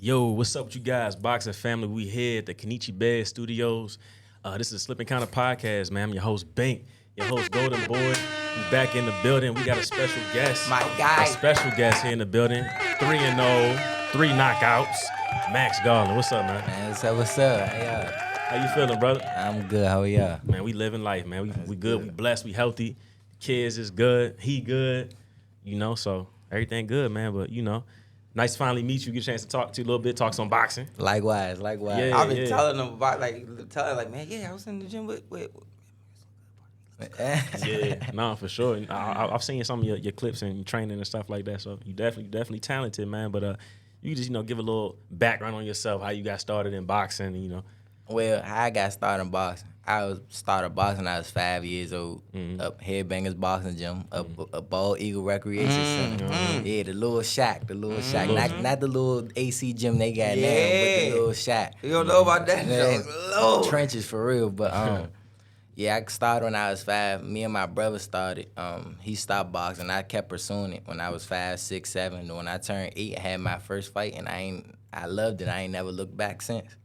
Yo, what's up with you guys? Boxing family, we here at the Kenichi Bed Studios. This is the Slipncounterpodcast, man. I'm your host, BINK, your host, GOLDENBOY. We back in the building. We got a special guest. My guy. A special guest here in the building. 3-0, 3 knockouts. Max Garland. What's up, man? Man, what's up? Hey, How you feeling, brother? I'm good. How are y'all? Man, we living life, man. We good. We blessed. We healthy. Kids is good. He good. So everything good, man. But, nice to finally meet you, get a chance to talk to you a little bit, talk some boxing. Likewise. Yeah, I've been telling them about, man, I was in the gym with Yeah, no, for sure. I've seen some of your clips and your training and stuff like that. So you definitely talented, man. But you just give a little background on yourself, how you got started in boxing. Well, how I got started in boxing. I started boxing when I was 5 years old. Up Headbangers Boxing Gym, up Bald Eagle Recreation Center. Yeah, the little shack. Not the little AC gym they got now, but the little shack. You don't know about that? Yeah, trenches for real, but yeah, I started when I was 5. Me and my brother started. He stopped boxing. I kept pursuing it when I was 5, 6, 7. When I turned 8, I had my first fight, and I loved it. I ain't never looked back since.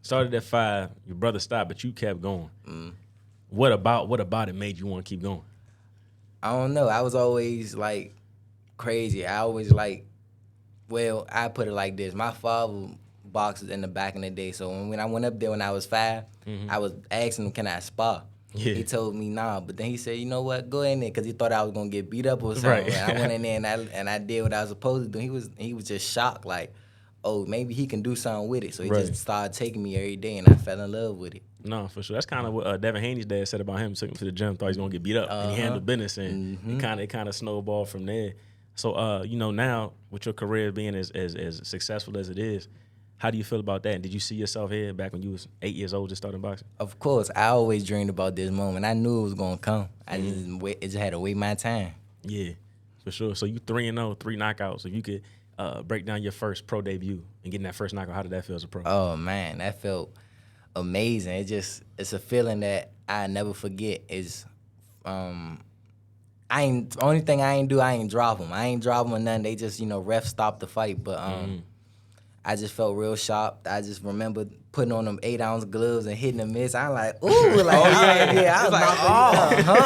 Started at 5, your brother stopped, but you kept going. What about it made you want to keep going? I don't know. I was always like crazy. I always I put it like this. My father boxed in the back in the day, so when I went up there when I was 5, I was asking him, can I spar? Yeah. He told me nah, but then he said, you know what, go in there, because he thought I was gonna get beat up or something. Right. I went in there and I did what I was supposed to do. He was just shocked, like, oh, maybe he can do something with it. So he just started taking me every day, and I fell in love with it. No, for sure. That's kind of what Devin Haney's dad said about him. Took him to the gym, thought he was gonna get beat up, and he handled business, and it kind of snowballed from there. So, now with your career being as successful as it is, how do you feel about that? And did you see yourself here back when you was 8 years old, just starting boxing? Of course, I always dreamed about this moment. I knew it was gonna come. I just had to wait my time. Yeah, for sure. So you 3-0, 3 knockouts. If you could break down your first pro debut and getting that first knockout, how did that feel as a pro? Oh man, that felt amazing. It's a feeling that I never forget. Only thing I ain't drop them. I ain't drop them or nothing. They just ref stopped the fight, but I just felt real sharp. I just remember putting on them 8-ounce gloves and hitting the miss. I'm like, ooh, I'm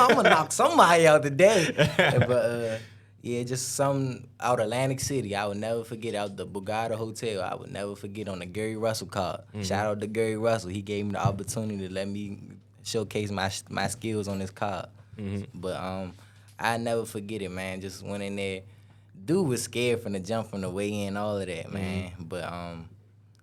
gonna knock somebody out today. But just some out Atlantic City. I would never forget, out the Bugatti Hotel. I would never forget, on the Gary Russell card. Shout out to Gary Russell. He gave me the opportunity to let me showcase my skills on this card. But I never forget it, man. Just went in there. Dude was scared from the jump, from the way in, all of that, man. But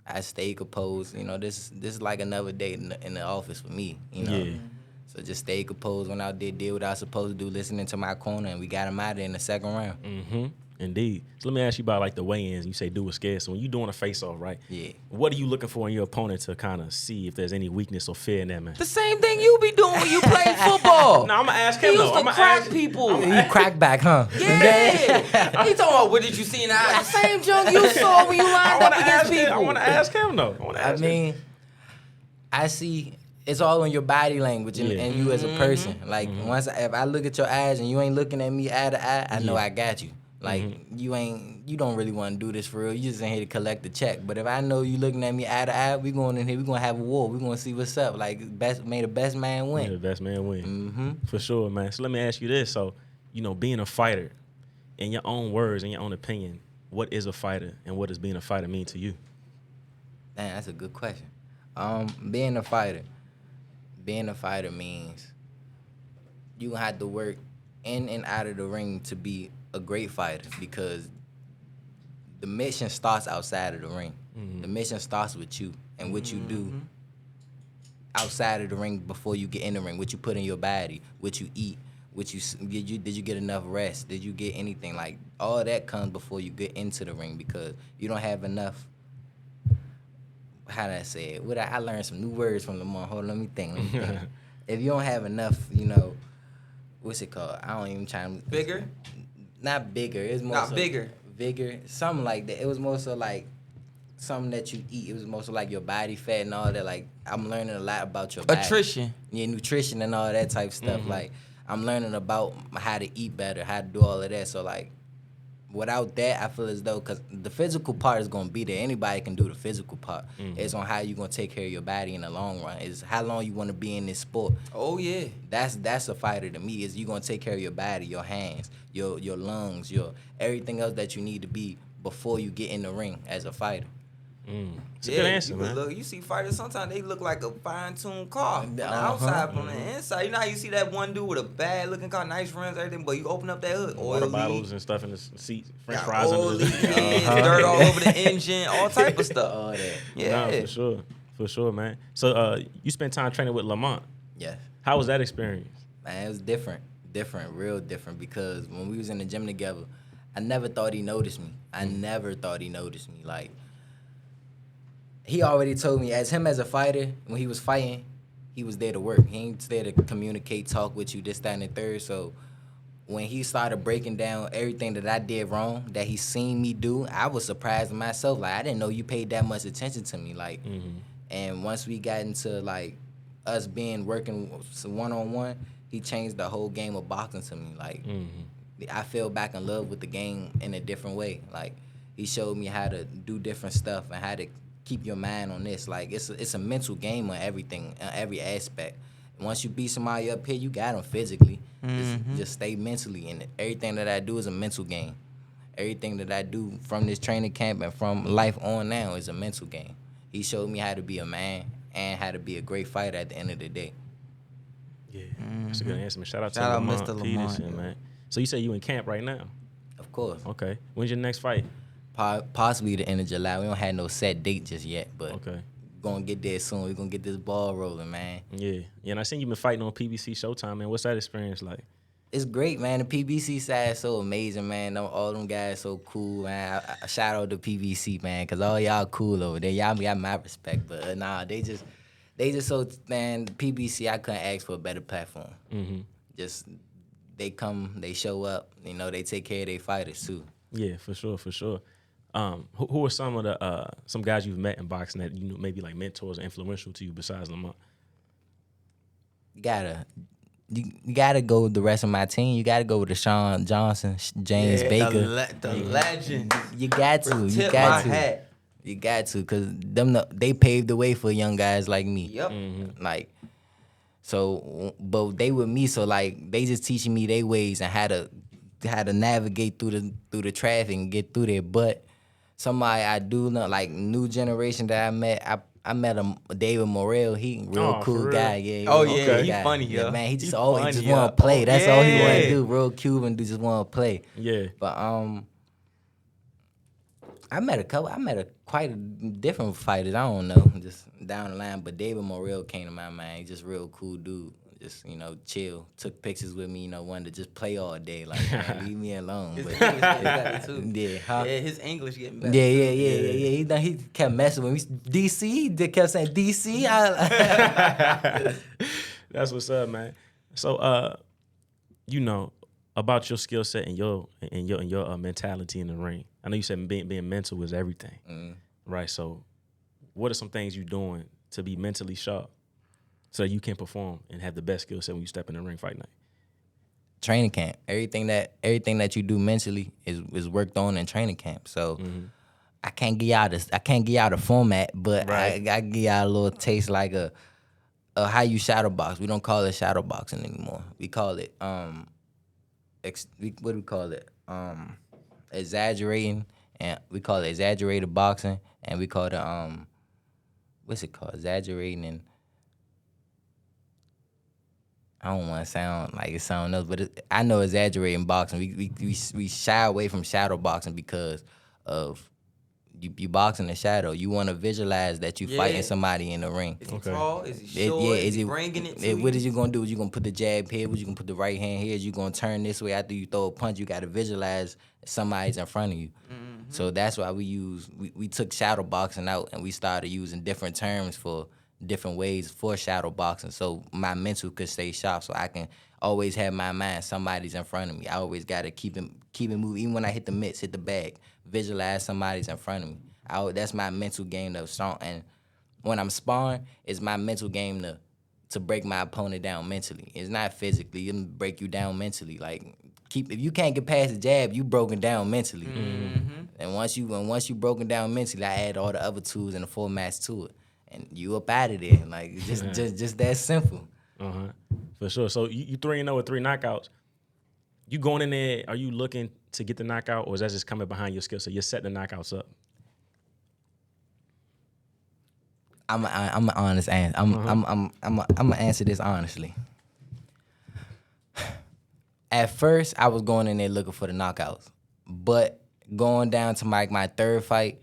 I stayed composed. This is like another day in the office for me. Yeah. So just stayed composed, went out there, did what I was supposed to do, listening to my corner, and we got him out there in the second round. Indeed. So let me ask you about the weigh-ins. You say dude was scared. So when you're doing a face-off, right? Yeah. What are you looking for in your opponent to kind of see if there's any weakness or fear in that, man? the same thing you be doing when you play football. No, I'm gonna ask him. He though. used I'm to gonna crack ask people. He cracked back, huh? Yeah. He talking about, what did you see in the eye? The same junk you saw when you lined up against people. I want to ask him though. I see. It's all on your body language and you as a person. Like if I look at your eyes and you ain't looking at me eye to eye, I know I got you. Like you don't really want to do this for real. You just in here to collect the check. But if I know you looking at me eye to eye, we going in here, we gonna have a war. We gonna see what's up. Like may the best man win. Yeah, the best man win. For sure, man. So let me ask you this. So, being a fighter, in your own words, in your own opinion, what is a fighter and what does being a fighter mean to you? Damn, that's a good question. Being a fighter means you gonna have to work in and out of the ring to be a great fighter, because the mission starts outside of the ring. The mission starts with you and what you do outside of the ring before you get in the ring. What you put in your body, what you eat, did you get enough rest? Did you get anything? Like, all that comes before you get into the ring, because you don't have enough. How did I say it? I learned some new words from Lamar. Hold on, let me think. If you don't have enough, what's it called? I don't even try to... Bigger? Not bigger. It's more Not so bigger. Vigor, something like that. It was more so like something that you eat. It was more so like your body fat and all that. Like, I'm learning a lot about your body. Attrition. Yeah, nutrition and all that type stuff. Like, I'm learning about how to eat better, how to do all of that. So, like, without that, I feel as though, because the physical part is going to be there. Anybody can do the physical part. It's on how you going to take care of your body in the long run. It's how long you want to be in this sport. Oh, yeah. That's a fighter to me, is you going to take care of your body, your hands, your lungs, your everything else that you need to be before you get in the ring as a fighter. It's a good answer, man. Look, you see fighters, sometimes they look like a fine-tuned car on the outside, but on the inside, you know how you see that one dude with a bad-looking car, nice rims, everything, but you open up that hood, Water oil bottles leak, and stuff in the seats, French fries under oil the leak, dirt all over the engine, all type of stuff. All that. Yeah. No, for sure, man. So you spent time training with Lamont. Yes. How was that experience? Man, it was different, real different, because when we was in the gym together, I never thought he noticed me. Like, he already told me, as a fighter, when he was fighting, he was there to work. He ain't there to communicate, talk with you, this, that, and the third. So when he started breaking down everything that I did wrong, that he seen me do, I was surprised at myself. Like, I didn't know you paid that much attention to me. Like, and once we got into, like, us working one-on-one, he changed the whole game of boxing to me. Like, I fell back in love with the game in a different way. Like, he showed me how to do different stuff and how to keep your mind on this. Like, it's a mental game on everything, every aspect. Once you beat somebody up here, you got them physically. Just stay mentally in it. Everything that I do is a mental game. Everything that I do from this training camp and from life on now is a mental game. He showed me how to be a man and how to be a great fighter at the end of the day. Yeah, that's a good answer, man. Shout out to Shout out Lamont Mr. Peterson, Lamont, man. So you say you in camp right now? Of course. Okay. When's your next fight? Possibly the end of July. We don't have no set date just yet, but Okay. gonna get there soon. We're gonna get this ball rolling, man. Yeah, and I seen you been fighting on PBC Showtime, man. What's that experience like? It's great, man. The PBC side is so amazing, man. All them guys so cool, man. I shout out to PBC, man, because all y'all cool over there. Y'all got my respect, but nah, they just so, man, PBC, I couldn't ask for a better platform. Just, they come, they show up, you know, they take care of their fighters, too. Yeah, for sure. Who are some of the some guys you've met in boxing that you know maybe like mentors or influential to you besides Lamont? You gotta go with the rest of my team. You gotta go with the Sean Johnson, James Baker. The legend. You got to. Hat. You got to, because they paved the way for young guys like me. Yep. Like, so, but they with me, so like they just teaching me their ways and how to navigate through the traffic and get through there. But somebody I do know, like new generation that I met David Morrell. He real cool guy. Yeah. Oh yeah, cool he guy. funny, yo. Yeah, man, he just He always funny, just yo. want to play. That's all he want Yeah. to do. Real Cuban dude, just want to play. Yeah. But I met quite a different fighters. I don't know, just down the line. But David Morrell came to my mind. He's just real cool dude. Just, you know, chill. Took pictures with me. You know, wanted to just play all day. Like, man, leave me alone. His But, English getting better too. yeah, huh? Yeah, his English getting better. Yeah. He kept messing with me. DC. He kept saying DC. That's what's up, man. So, you know about your skill set and your mentality in the ring. I know you said being mental is everything, right? So, what are some things you're doing to be mentally sharp so that you can perform and have the best skill set when you step in the ring fight night? Training camp. Everything that you do mentally is worked on in training camp. So I can't give y'all a format, but Right. I give y'all a little taste, like a how you shadow box. We don't call it shadow boxing anymore. We call it what do we call it? Exaggerating, and we call it exaggerated boxing, and we call it what's it called? Exaggerating and I don't want to sound like it's something else, but I know exaggerating boxing. We shy away from shadow boxing because of you box in the shadow. You want to visualize that you fighting somebody in the ring. Is he tall? Is he short? Is he bringing it to you? What is you going to do? Is you going to put the jab here? What you going to put the right hand here? Is you going to turn this way after you throw a punch? You got to visualize somebody's in front of you. So that's why we took shadow boxing out and we started using different terms for different ways for shadow boxing, so my mental could stay sharp, so I can always have my mind somebody's in front of me. I always gotta keep it moving. Even when I hit the mitts, hit the bag, visualize somebody's in front of me. That's my mental game to strong. And when I'm sparring, it's my mental game to break my opponent down mentally. It's not physically. It'll break you down mentally. Like, if you can't get past the jab, you broken down mentally. And once you broken down mentally, I add all the other tools and the formats to it, and you up out of there. Like it's just that simple. For sure. So you 3-0 with 3 knockouts. You going in there? Are you looking to get the knockout, or is that just coming behind your skill? So you're setting the knockouts up. I'm an honest answer. I'm gonna answer this honestly. At first, I was going in there looking for the knockouts, but going down to my third fight,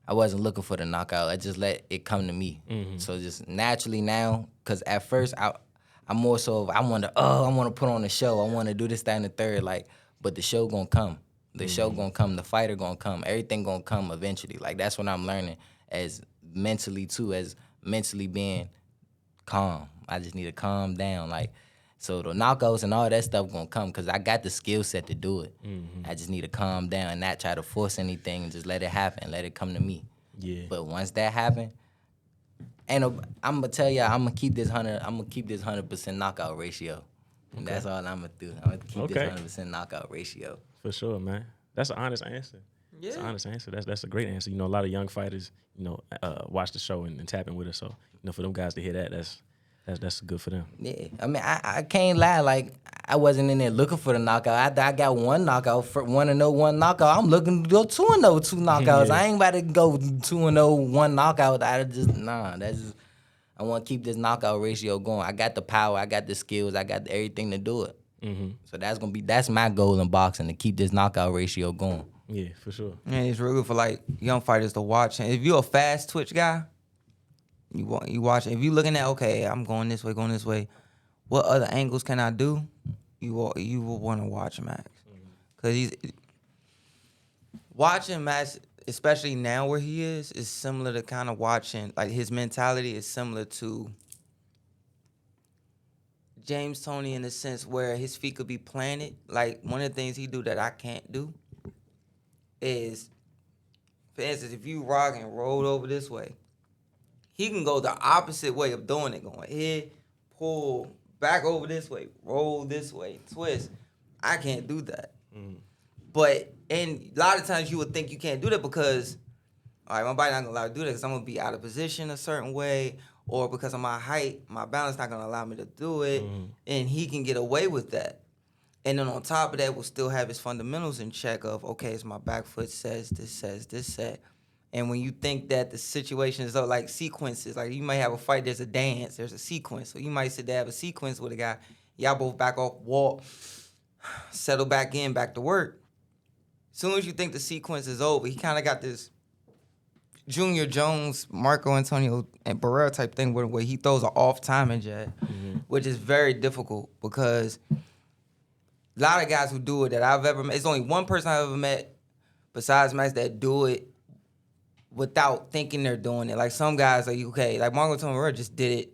I wasn't looking for the knockout. I just let it come to me. So just naturally now, because at first I'm more so I want to put on a show. I want to do this, that, and the third. Like, but the show gonna come. The show gonna come. The fighter gonna come. Everything gonna come eventually. Like that's what I'm learning as mentally too, as mentally being calm. I just need to calm down. Like, so the knockouts and all that stuff gonna come because I got the skill set to do it. I just need to calm down and not try to force anything and just let it happen. Let it come to me. Yeah. But once that happen, and I'm gonna tell y'all, I'm gonna keep this 100% knockout ratio. And that's all I'm gonna do. I'm gonna keep this 100% knockout ratio. For sure, man. That's an honest answer. Yeah. It's an honest answer. That's a great answer. You know, a lot of young fighters, you know, watch the show and tap in with us. So, you know, for them guys to hear that, that's good for them. Yeah. I mean, I can't lie. Like, I wasn't in there looking for the knockout. I got one knockout, 1-0, one knockout. I'm looking to go 2-0, 2 knockouts. Yeah. I ain't about to go 2-0, 1 knockout. I want to keep this knockout ratio going. I got the power. I got the skills. I got everything to do it. So that's my goal in boxing, to keep this knockout ratio going. Yeah, for sure. And it's real good for like young fighters to watch. And if you're a fast twitch guy, you watch. If you're looking at, okay, I'm going this way, what other angles can I do? You will want to watch Max, because he's watching Max, especially now where he is similar to kind of watching, like his mentality is similar to James Toney in the sense where his feet could be planted. Like one of the things he do that I can't do is, for instance, if you rock and roll over this way, he can go the opposite way of doing it, going here, pull, back over this way, roll this way, twist. I can't do that. But, and a lot of times you would think you can't do that because, all right, my body not gonna allow me to do that because I'm gonna be out of position a certain way, or because of my height, my balance not gonna allow me to do it, and he can get away with that. And then on top of that, we'll still have his fundamentals in check of, okay, it's my back foot says this set. And when you think that the situation is like sequences, like you might have a fight, there's a dance, there's a sequence. So you might sit there, have a sequence with a guy, y'all both back off, walk, settle back in, back to work. As soon as you think the sequence is over, he kind of got this Junior Jones, Marco Antonio, and Barrera type thing where he throws an off-timing jab, which is very difficult because a lot of guys who do it that I've ever met, it's only one person I've ever met besides Max that do it without thinking they're doing it. Like some guys are, okay, like Marco Antonio just did it,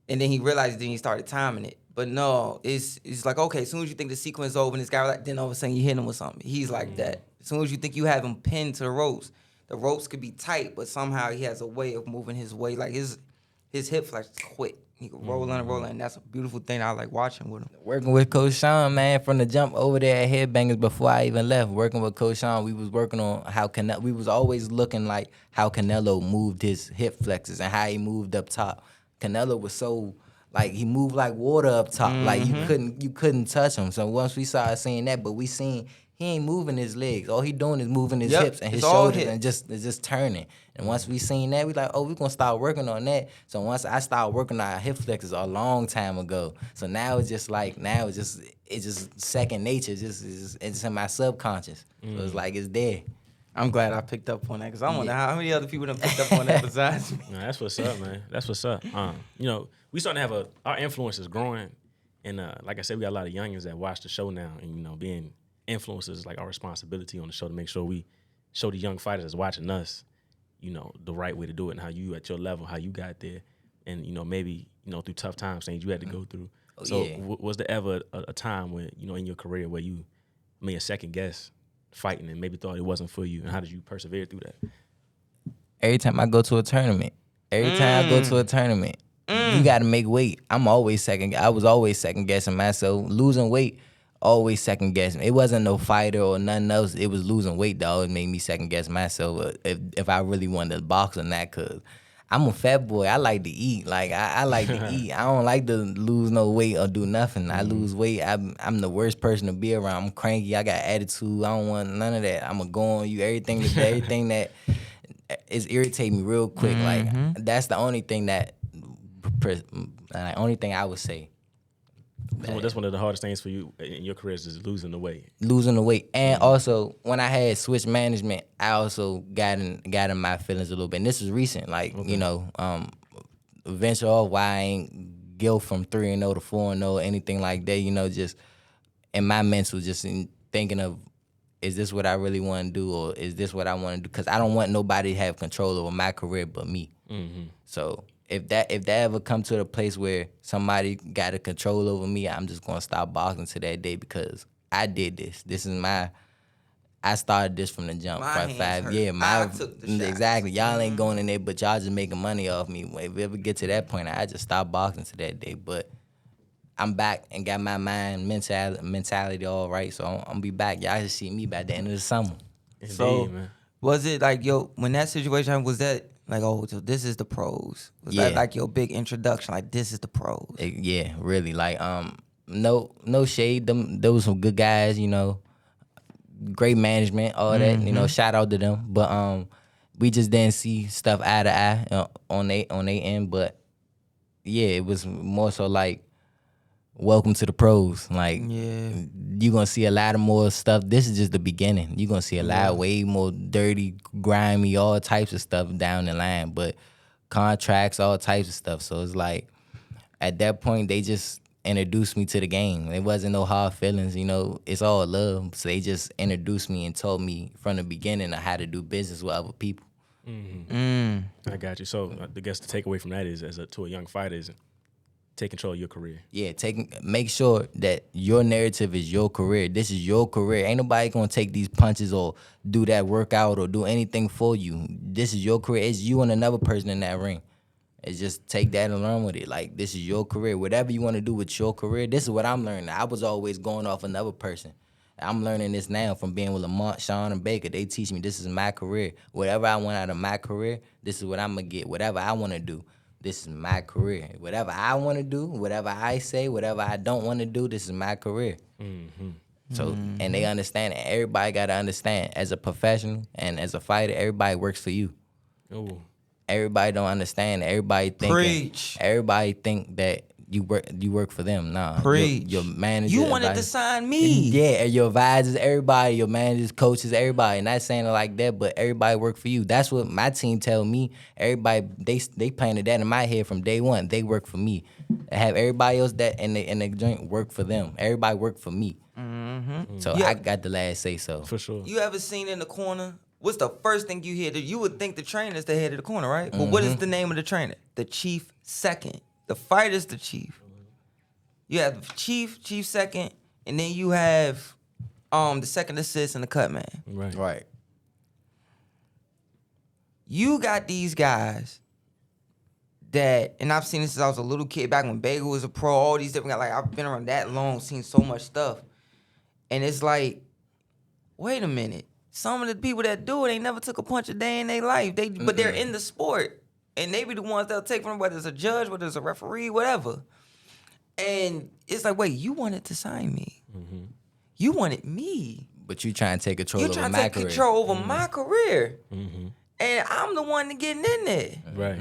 and then he realized it, then he started timing it. But no, it's like, okay, as soon as you think the sequence is over and this guy, like, then all of a sudden you hit him with something. He's like that. As soon as you think you have him pinned to the ropes could be tight, but somehow he has a way of moving his weight. Like his hip flex is quick. He can roll in and roll in, and that's a beautiful thing I like watching with him. Working with Coach Sean, man, from the jump over there at Headbangers before I even left, working with Coach Sean, we was working on how we was always looking like how Canelo moved his hip flexes and how he moved up top. Canelo was so, like, he moved like water up top. Like you couldn't touch him. So once we started seeing that, but we seen he ain't moving his legs. All he doing is moving his hips and his shoulders and just turning. And once we seen that, we like, oh, we gonna start working on that. So once I started working on hip flexors a long time ago. So now it's just second nature. It's in my subconscious. So it's like it's there. I'm glad I picked up on that because I wonder how many other people done picked up on that besides me. No, that's what's up, man. That's what's up. You know, we starting to have our influence is growing, and like I said, we got a lot of youngins that watch the show now, and you know, being influencers is like our responsibility on the show to make sure we show the young fighters that's watching us, you know, the right way to do it and how you at your level, how you got there, and you know, maybe you know through tough times, things you had to go through. Was there ever a time where, you know, in your career where you made a second guess fighting and maybe thought it wasn't for you, and how did you persevere through that? Every time I go to a tournament, you got to make weight. I was always second guessing myself. Losing weight always second guess me. It wasn't no fighter or nothing else. It was losing weight that always made me second guess myself if I really wanted to box or not. Cause I'm a fat boy. I like to eat. Like I like to eat. I don't like to lose no weight or do nothing. I lose weight. I'm the worst person to be around. I'm cranky. I got attitude. I don't want none of that. I'm gonna go on you. Everything that is irritating me real quick. Like that's the only thing I would say. That's one of the hardest things for you in your career is losing the weight. Losing the weight. And also, when I had switched management, I also got in my feelings a little bit. And this is recent. Like, venture off why I ain't go from 3-0 to 4-0, anything like that. Just in my mental, just in thinking of, is this what I really want to do, or is this what I want to do? Because I don't want nobody to have control over my career but me. So if that ever come to the place where somebody got a control over me, I'm just gonna stop boxing to that day because I did this. This is I started this from the jump. My for hands 5 hurt. years. I took the shots. Exactly. Y'all ain't going in there, but y'all just making money off me. If we ever get to that point, I just stop boxing to that day. But I'm back and got my mentality all right, so I'm gonna be back. Y'all just see me by the end of the summer. Indeed, So, man. was it like, when that situation, was that like, oh, so this is the pros? Was that like your big introduction? Like, this is the pros? Yeah, really. Like, no shade. Those were some good guys, great management, all that. Shout out to them. But we just didn't see stuff eye to eye on they end. But yeah, it was more so like, welcome to the pros. Like, you're gonna see a lot of more stuff. This is just the beginning. You're gonna see a lot way more dirty, grimy, all types of stuff down the line. But contracts, all types of stuff. So it's like, at that point, they just introduced me to the game. It wasn't no hard feelings, it's all love. So they just introduced me and told me from the beginning of how to do business with other people. I got you. So I guess the takeaway from that is, to a young fighter, is take control of your career. Yeah, make sure that your narrative is your career. This is your career. Ain't nobody gonna take these punches or do that workout or do anything for you. This is your career. It's you and another person in that ring. It's just take that and run with it. Like, this is your career. Whatever you want to do with your career, this is what I'm learning. I was always going off another person. I'm learning this now from being with Lamont, Sean, and Baker. They teach me this is my career. Whatever I want out of my career, this is what I'm going to get. Whatever I want to do, this is my career. Whatever I want to do, whatever I say, whatever I don't want to do, this is my career. So, and they understand it. Everybody got to understand. As a professional and as a fighter, everybody works for you. Oh. Everybody don't understand. Everybody think that you work for them. Nah. Preach. Your manager. You wanted to sign me. Yeah, your advisors, everybody, your managers, coaches, everybody. Not saying it like that, but everybody work for you. That's what my team tell me. Everybody, they planted that in my head from day one. They work for me. I have everybody else that in the joint work for them. Everybody work for me. So I got the last say so. For sure. You ever seen in the corner? What's the first thing you hear? You would think the trainer is the head of the corner, right? But what is the name of the trainer? The chief second. The fighter's the chief. You have chief second, and then you have the second assist and the cut man. Right. You got these guys that, and I've seen this since I was a little kid, back when Bagel was a pro, all these different guys. Like, I've been around that long, seen so much stuff. And it's like, wait a minute. Some of the people that do it ain't never took a punch a day in their life. But they're in the sport. And they be the ones that'll take from them, whether it's a judge, whether it's a referee, whatever. And it's like, wait, you wanted to sign me. You wanted me. But you trying to take control You're over trying to my take career. control over my career. And I'm the one getting in there. Right.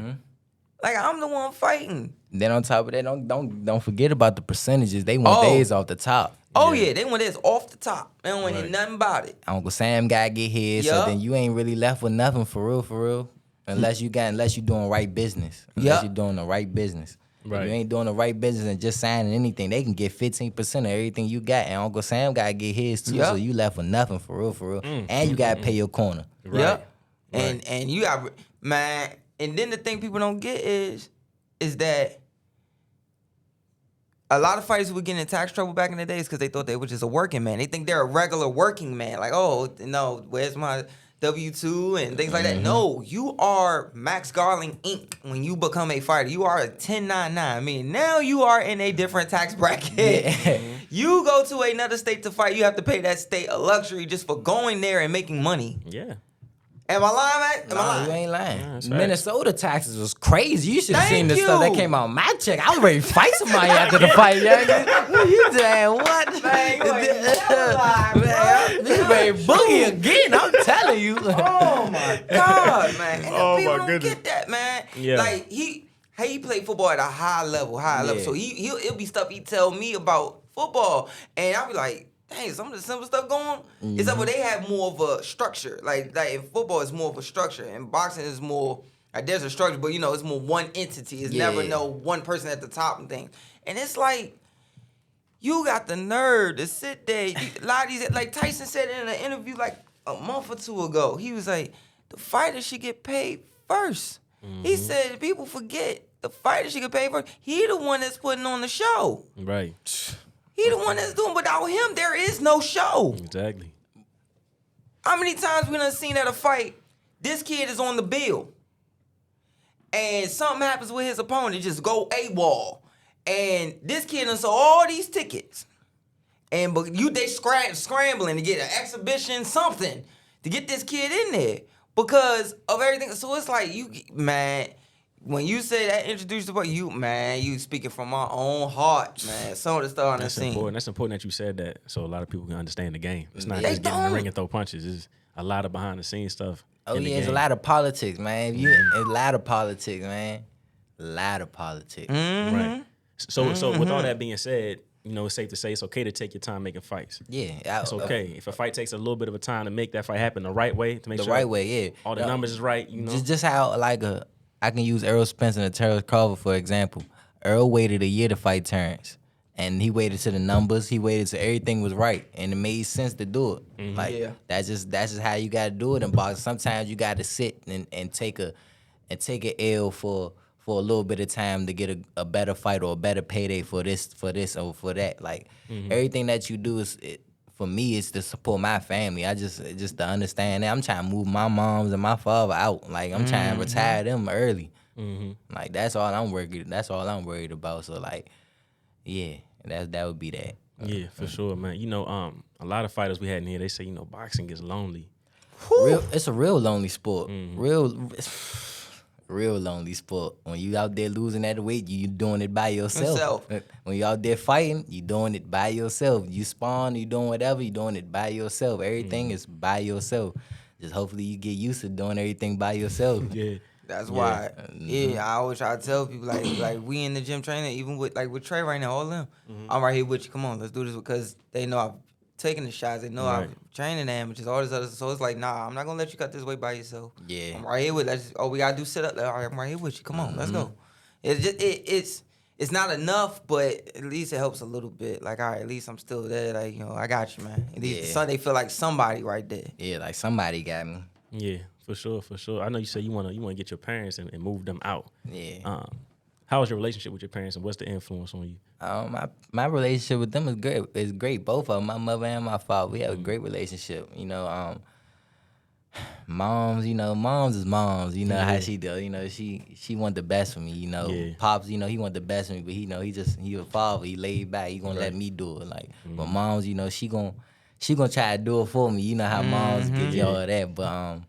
Like, I'm the one fighting. Then on top of that, don't forget about the percentages. They want theirs off the top. They want this off the top. They don't want to hear nothing about it. Uncle Sam gotta get his, so then you ain't really left with nothing for real. Unless you doing right business. Unless you doing the right business. Right. If you ain't doing the right business and just signing anything, they can get 15% of everything you got, and Uncle Sam gotta get his too. So you left with nothing for real. And you gotta pay your corner. Right. And you got, man. And then the thing people don't get is that a lot of fighters would get in tax trouble back in the days because they thought they were just a working man. They think they're a regular working man. Like, oh, no, where's W-2 and things like that. No, you are Max Garland Inc. when you become a fighter. You are a 1099. I mean, now you are in a different tax bracket. Yeah. You go to another state to fight, you have to pay that state a luxury just for going there and making money. Yeah. Am I lying, man? Am I lying? You ain't lying. that's Minnesota taxes was crazy. You should have Thank seen the stuff you. that came out of my check. I was ready to fight somebody after the fight, young. You saying what? Man, you ain't never lying, bro. You ready to boogie again? I'm telling you. Oh my God, man! And Oh, people my don't goodness. get that, man. Yeah. Like he played football at a high level. So it'll be stuff he tell me about football, and I'll be like, dang, some of the simple stuff going on. Except for they have more of a structure. Like in football, it's more of a structure, and boxing is more. Like there's a structure, but it's more one entity. It's never no one person at the top and things. And it's like, you got the nerve to sit there. A lot of these, like Tyson said in an interview like a month or two ago, he was like, the fighter should get paid first. He said people forget the fighter should get paid first. He the one that's putting on the show. Right. He the one that's doing. Without him, there is no show. Exactly. How many times we done seen at a fight, this kid is on the bill, and something happens with his opponent, just go AWOL. And this kid done sold all these tickets. And but they scrambling to get an exhibition, something, to get this kid in there because of everything. So it's like, when you say that introduced to you speaking from my own heart, man. Some of the stuff on the That's scene. important. That's important that you said that, so a lot of people can understand the game. It's not They just getting in the don't. ring and throw punches. It's a lot of behind the scenes stuff. Oh in the yeah, it's a game. lot of politics, man. A lot of politics, man. A lot of politics. Right. So with all that being said, it's safe to say it's okay to take your time making fights. Yeah, It's okay. If a fight takes a little bit of a time to make that fight happen the right way, to make the sure right way. Yeah, all the numbers is right, Just how I can use Earl Spence and Terrence Crawford for example. Earl waited a year to fight Terrence, and he waited till the numbers. He waited till everything was right, and it made sense to do it. That's just how you got to do it in boxing. Sometimes you got to sit and take a L for a little bit of time to get a better fight or a better payday for this or for that. Like everything that you do for me is to support my family. I just to understand that I'm trying to move my moms and my father out. Like I'm trying to retire them early. Like that's all I'm worried about. So like, yeah, that would be that. Yeah, for sure, man. A lot of fighters we had in here, they say, boxing gets lonely. It's a real lonely sport. Real lonely sport. When you out there losing that weight, you doing it by yourself. When you out there fighting, you doing it by yourself. You spawn, you doing whatever, you doing it by yourself. Everything is by yourself. Just hopefully you get used to doing everything by yourself. Yeah. That's why. I always try to tell people like we in the gym training, even with Trey right now, all them. I'm right here with you. Come on, let's do this because they know I've taken the shots. They know I'm training amateurs, all this other stuff. So it's like, nah, I'm not gonna let you cut this weight by yourself. Yeah. I'm right here with. We gotta do sit up. All right, I'm right here with you. Come on, let's go. It's just it's not enough, but at least it helps a little bit. Like, all right, at least I'm still there. Like, I got you, man. At least they feel like somebody right there. Yeah, like somebody got me. Yeah, for sure. I know you said you wanna get your parents and move them out. Yeah. How was your relationship with your parents, and what's the influence on you? My relationship with them is great. It's great. Both of them, my mother and my father, we have a great relationship. Moms, moms is moms. You know how she do. She want the best for me. Pops, he want the best for me, but he a father. He laid back. He gonna let me do it. Like, but moms, she gonna try to do it for me. You know how moms get all of that, but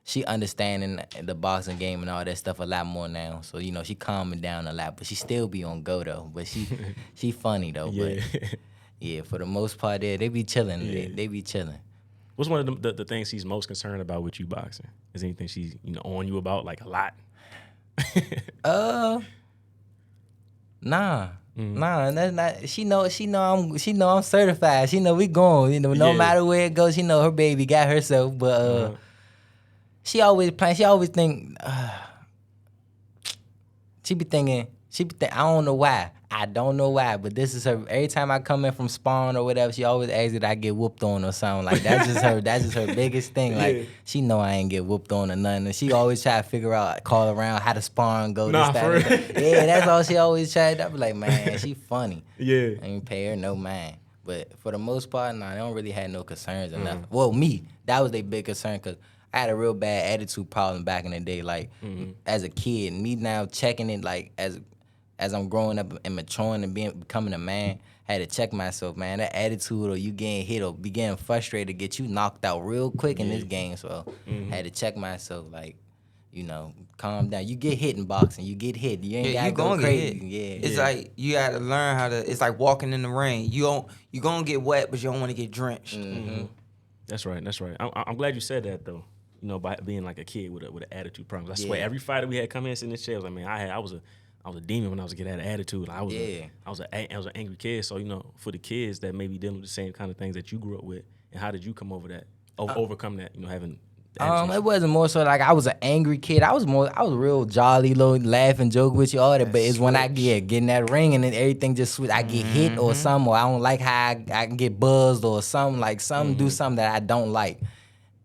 she understanding the boxing game and all that stuff a lot more now. So, she calming down a lot, but she still be on go, though. But she funny, though. Yeah. But, yeah, for the most part, they be chilling. Yeah. They be chilling. What's one of the things she's most concerned about with you boxing? Is anything she's, on you about, like, a lot? Nah. Nah, that's not. She know I'm certified. She know we going. No matter where it goes, she know her baby got herself. But she always plan. She always think. She be thinking. I don't know why. But this is her. Every time I come in from spawn or whatever, she always asks that I get whooped on or something. Like that's just her. That's just her biggest thing. Like she know I ain't get whooped on or nothing. And she always try to figure out, call around how to spawn go. Nah, this, for that, real. that. Yeah, that's all she always tried. I be like, man, she funny. Yeah. I ain't pay her no mind. But for the most part, nah, they don't really have no concerns or nothing. Well, me, that was their big concern because I had a real bad attitude problem back in the day. Like as a kid, me now checking it like as I'm growing up and maturing and becoming a man, I had to check myself, man. That attitude or you getting hit or be getting frustrated get you knocked out real quick in this game. So I had to check myself, like, you know, calm down. You get hit in boxing. You get hit. You ain't gotta go crazy. Yeah. It's like you gotta learn how to. It's like walking in the rain. You gonna get wet, but you don't want to get drenched. That's right. That's right. I'm glad you said that though. You know, by being like a kid with an attitude problem. I swear, every fighter we had come in sitting in the chair was like, man, I was a demon when I was a kid. I had an attitude. I was an angry kid. So, you know, for the kids that may be dealing with the same kind of things that you grew up with, and how did you come over that, overcome that? You know, having. It wasn't more so like I was an angry kid. I was real jolly, little laugh and joke with you, all that. But it's when I get in that ring and then everything just switch. I get hit or something, or I don't like how I can get buzzed or something, like do something that I don't like.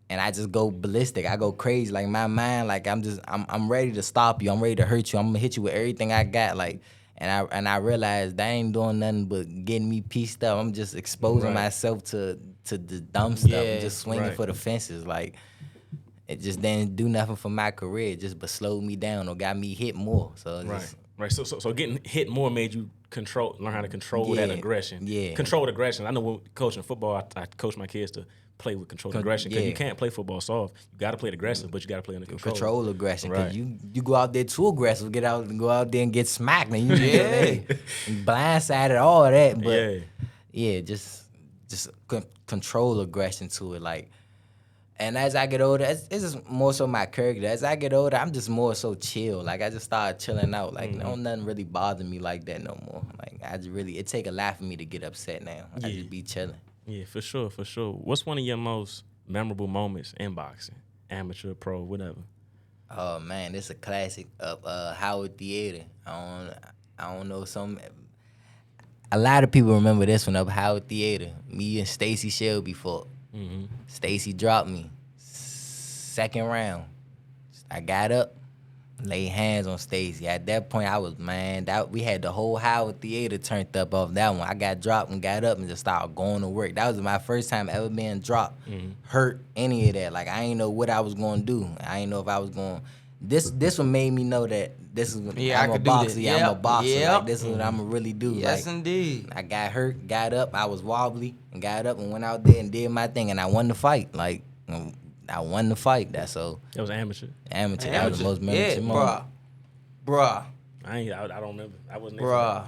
And I just go ballistic. I go crazy. Like my mind, like I'm ready to stop you. I'm ready to hurt you. I'm gonna hit you with everything I got. Like, and I realized that I ain't doing nothing but getting me pieced up. I'm just exposing myself to the dumb stuff and just swinging for the fences. Like, it just didn't do nothing for my career. It just but slowed me down or got me hit more. So right. So getting hit more made you learn how to control that aggression. Yeah. Controlled aggression. I know when coaching football, I coach my kids to play with controlled aggression because you can't play football soft. You got to play it aggressive, but you got to play under control. Control aggression, because you go out there too aggressive, go out there and get smacked, and you blindsided, all of that. But just control aggression to it, like. And as I get older, it's just more so my character. As I get older, I'm just more so chill. Like, I just started chilling out. Like, nothing really bother me like that no more. Like, it take a lot for me to get upset now. I just be chilling. Yeah, for sure. What's one of your most memorable moments in boxing? Amateur, pro, whatever. Oh, man, this is a classic of Howard Theater. I don't know, a lot of people remember this one, of Howard Theater. Me and Stacy Shelby fought. Stacy dropped me. Second round. I got up, laid hands on Stacy. At that point, I was, we had the whole Howard Theater turned up off that one. I got dropped and got up and just started going to work. That was my first time ever being dropped, hurt, any of that. Like, I didn't know what I was going to do. I didn't know if I was going. This one made me know that this is I'm a boxer. I'm a boxer. Like, this is what I'm going to really do. Yes, like, indeed. I got hurt, got up. I was wobbly and got up and went out there and did my thing. And I won the fight. Like, I won the fight. That's all. That was amateur. Amateur. That was the most memorable moment. Bruh. I don't remember. I wasn't there. Bruh.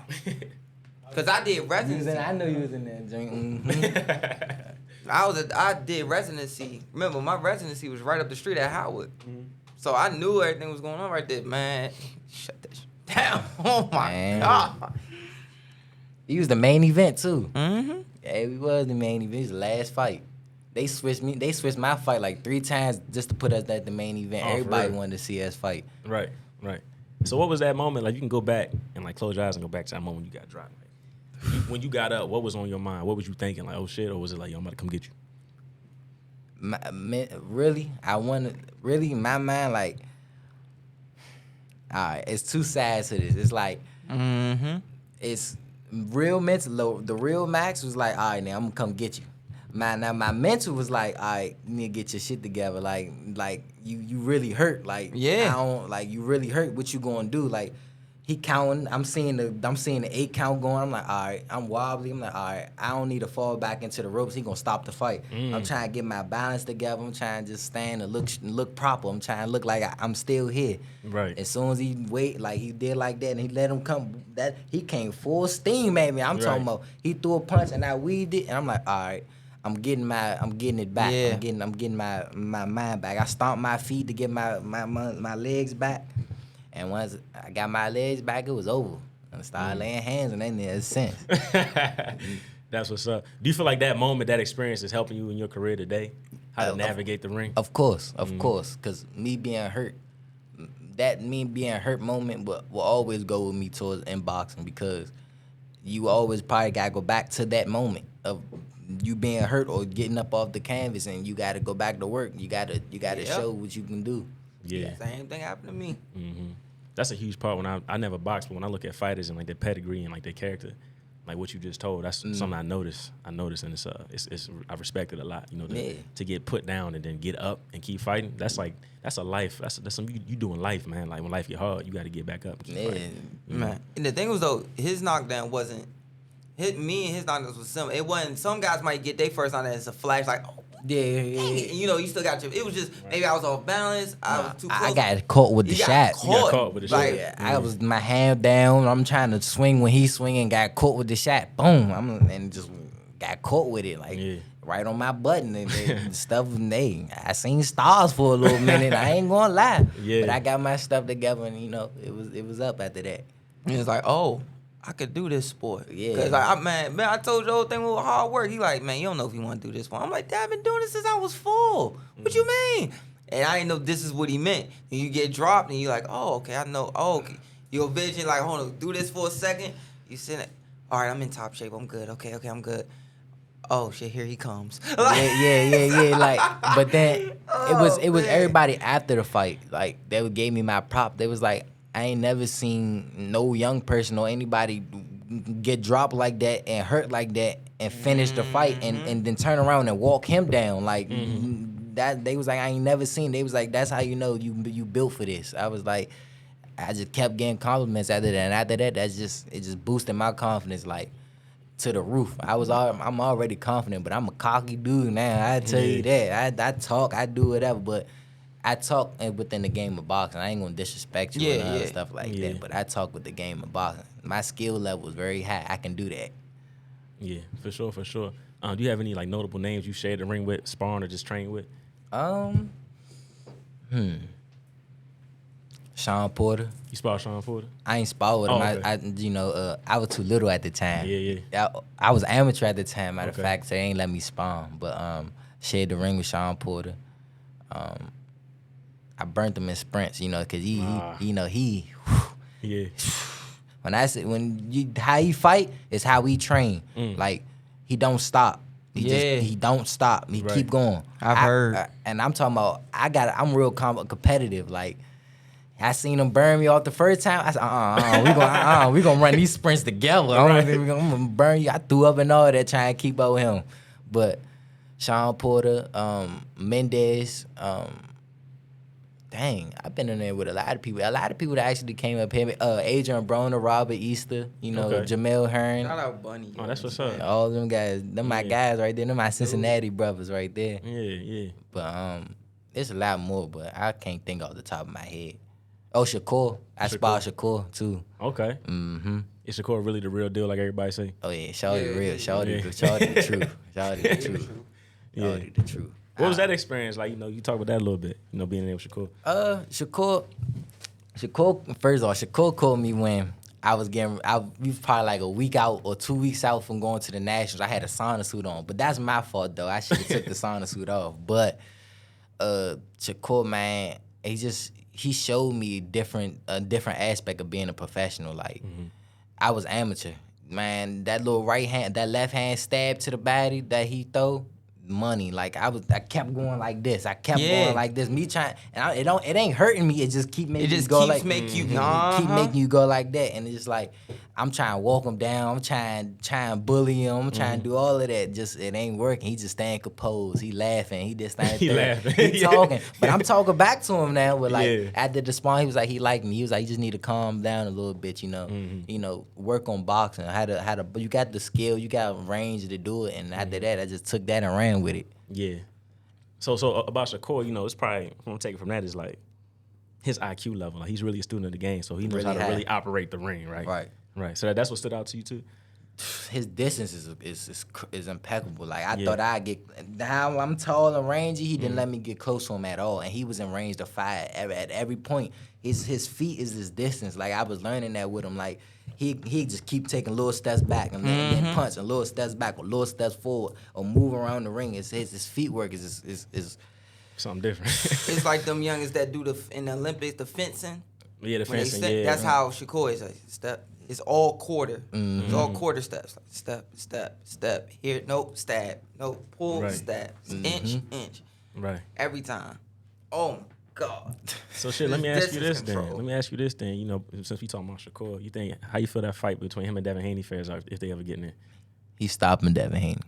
Because I did residency. I know you was in that joint. I did residency. Remember, my residency was right up the street at Howard. So I knew everything was going on right there. Man, shut that shit down. Oh, my God. He was the main event, too. Yeah, he was the main event. He was the last fight. They switched my fight like 3 times just to put us at the main event. Everybody wanted to see us fight. Right. So what was that moment? Like, you can go back and like close your eyes and go back to that moment when you got dropped. Like, when you got up, what was on your mind? What was you thinking? Like, oh shit, or was it like, yo, I'm about to come get you? My mind, like, all right, it's 2 sides to this. It's like, it's real mental. The real Max was like, all right, now I'm gonna come get you. My mental was like, all right, you need to get your shit together. Like you really hurt. Like, you really hurt. What you gonna do? Like, he counting. I'm seeing the 8 count going. I'm like, all right. I'm wobbly. I'm like, all right. I don't need to fall back into the ropes. He gonna stop the fight. I'm trying to get my balance together. I'm trying to just stand and look proper. I'm trying to look like I'm still here. Right. As soon as he like he did like that, and he let him come. That he came full steam at me. I'm talking about. He threw a punch and I weaved it, and I'm like, all right. I'm getting it back. Yeah. I'm getting my mind back. I stomped my feet to get my legs back. And once I got my legs back, it was over. I started laying hands on that nigga since. That's what's up. Do you feel like that moment, that experience is helping you in your career today? How to navigate the ring? Of course. Because me being hurt moment will always go with me towards inboxing, because you always probably got to go back to that moment of you being hurt or getting up off the canvas, and you got to go back to work. You got to show what you can do. Yeah. Same thing happened to me. That's a huge part. When I never boxed, but when I look at fighters and like their pedigree and like their character, like what you just told. That's something I noticed, and it's I respect it a lot. You know, to get put down and then get up and keep fighting. That's a life. That's something you do in life, man. Like when life get hard, you got to get back up. And keep fighting. Man. And the thing was though, his knockdown wasn't. Me and his knockdowns was similar. It wasn't. Some guys might get their first knockdown as a flash, like, oh, yeah. You know, you still got your. It was just maybe I was off balance. I was too close. I got caught with the shot. You got caught with the shot. I was my hand down. I'm trying to swing when he's swinging. Got caught with the shot. Boom. And just got caught with it right on my button and stuff. I seen stars for a little minute. I ain't gonna lie. But I got my stuff together and you know it was up after that. And it's like, oh, I could do this sport. Yeah. Cause like, man, I told you the whole thing was hard work. He like, man, you don't know if you want to do this one. I'm like, Dad, I've been doing this since I was 4. What you mean? And I didn't know this is what he meant. And you get dropped and you like, oh, okay, I know. Oh, okay. Your vision, like, hold on, do this for a second. You sit, all right, I'm in top shape. I'm good. Okay, I'm good. Oh shit, here he comes. yeah. Like, but then it was everybody after the fight. Like, they gave me my prop. They was like, I ain't never seen no young person or anybody get dropped like that and hurt like that and finish the fight and then turn around and walk him down. Like that, they was like, I ain't never seen. They was like, that's how you know you built for this. I was like, I just kept getting compliments after that. And after that, it just boosted my confidence like to the roof. I'm already confident, but I'm a cocky dude now. I tell you that. I talk, I do whatever, but I talk within the game of boxing. I ain't gonna disrespect you and stuff like that, but I talk with the game of boxing. My skill level is very high. I can do that. Yeah, for sure. Do you have any like notable names you shared the ring with, sparring or just train with? Sean Porter. You spar Sean Porter? I ain't spar with him. Okay. I was too little at the time. Yeah. I was amateur at the time. Matter of fact, so they ain't let me spar. But shared the ring with Sean Porter. I burnt him in sprints, you know, because he. Yeah. How he fight is how we train. Like, he don't stop. He don't stop. He keep going. I've heard. And I'm talking about, I'm real competitive. Like, I seen him burn me off the first time. I said, we gonna run these sprints together. I'm gonna burn you. I threw up and all that trying to keep up with him. But Sean Porter, Mendez, I've been in there with a lot of people. A lot of people that actually came up here. Adrian Broner, Robert Easter, Jamel Hearn. Shout out Bunny. Oh, that's what's up. All them guys. Them my guys right there. Them my Cincinnati brothers right there. Yeah. But it's a lot more, but I can't think off the top of my head. Oh, Shakur. I spot Shakur too. Okay. Mm-hmm. Is Shakur really the real deal like everybody say? Oh yeah, Shawty real. Shawty the truth. Shawty the truth. Shawty the truth. What was that experience like? You talk about that a little bit. Being there with Shakur. Shakur. First of all, Shakur called me when we was probably like a week out or 2 weeks out from going to the Nationals. I had a sauna suit on, but that's my fault though. I should have took the sauna suit off. But Shakur, man, he showed me a different aspect of being a professional. Like, I was amateur, man. That little that left hand stab to the body that he throw. Money, like I kept going like this. Going like this. Me trying, and it ain't hurting me. It just keep making you go like. Keep making you go like that, and it's just like I'm trying to walk him down. I'm trying to bully him. I'm trying to do all of that. Just it ain't working. He just staying composed. He laughing. He just standing there. He talking, but I'm talking back to him now. But like after the spawn, he was like he liked me. He was like, you just need to calm down a little bit. Work on boxing. How to. You got the skill. You got range to do it. And after that, I just took that and ran with it. Yeah. So about Shakur, it's probably what I'm taking from that is like his IQ level. Like, he's really a student of the game, so he knows how to really operate the ring, right? Right. So that's what stood out to you too. His distance is impeccable. Like I thought I'd get. How I'm tall and rangy, he didn't let me get close to him at all, and he was in range to fire at every point. His feet is his distance. Like, I was learning that with him. Like, he just keep taking little steps back and then punch and little steps back or little steps forward or move around the ring. His feet work is something different. It's like them youngins that do in the Olympics the fencing. Yeah, the fencing. That's how Shakur is. Like, step. It's all quarter. It's all quarter steps. Like step. Here, nope, stab. Nope, pull, stab. Inch. Right. Every time. Oh, God. So shit, let me ask you this then. Control. Let me ask you this then. You know, since we talking about Shakur, you think how you feel that fight between him and Devin Haney fares out if they ever get in it? He's stopping Devin Haney.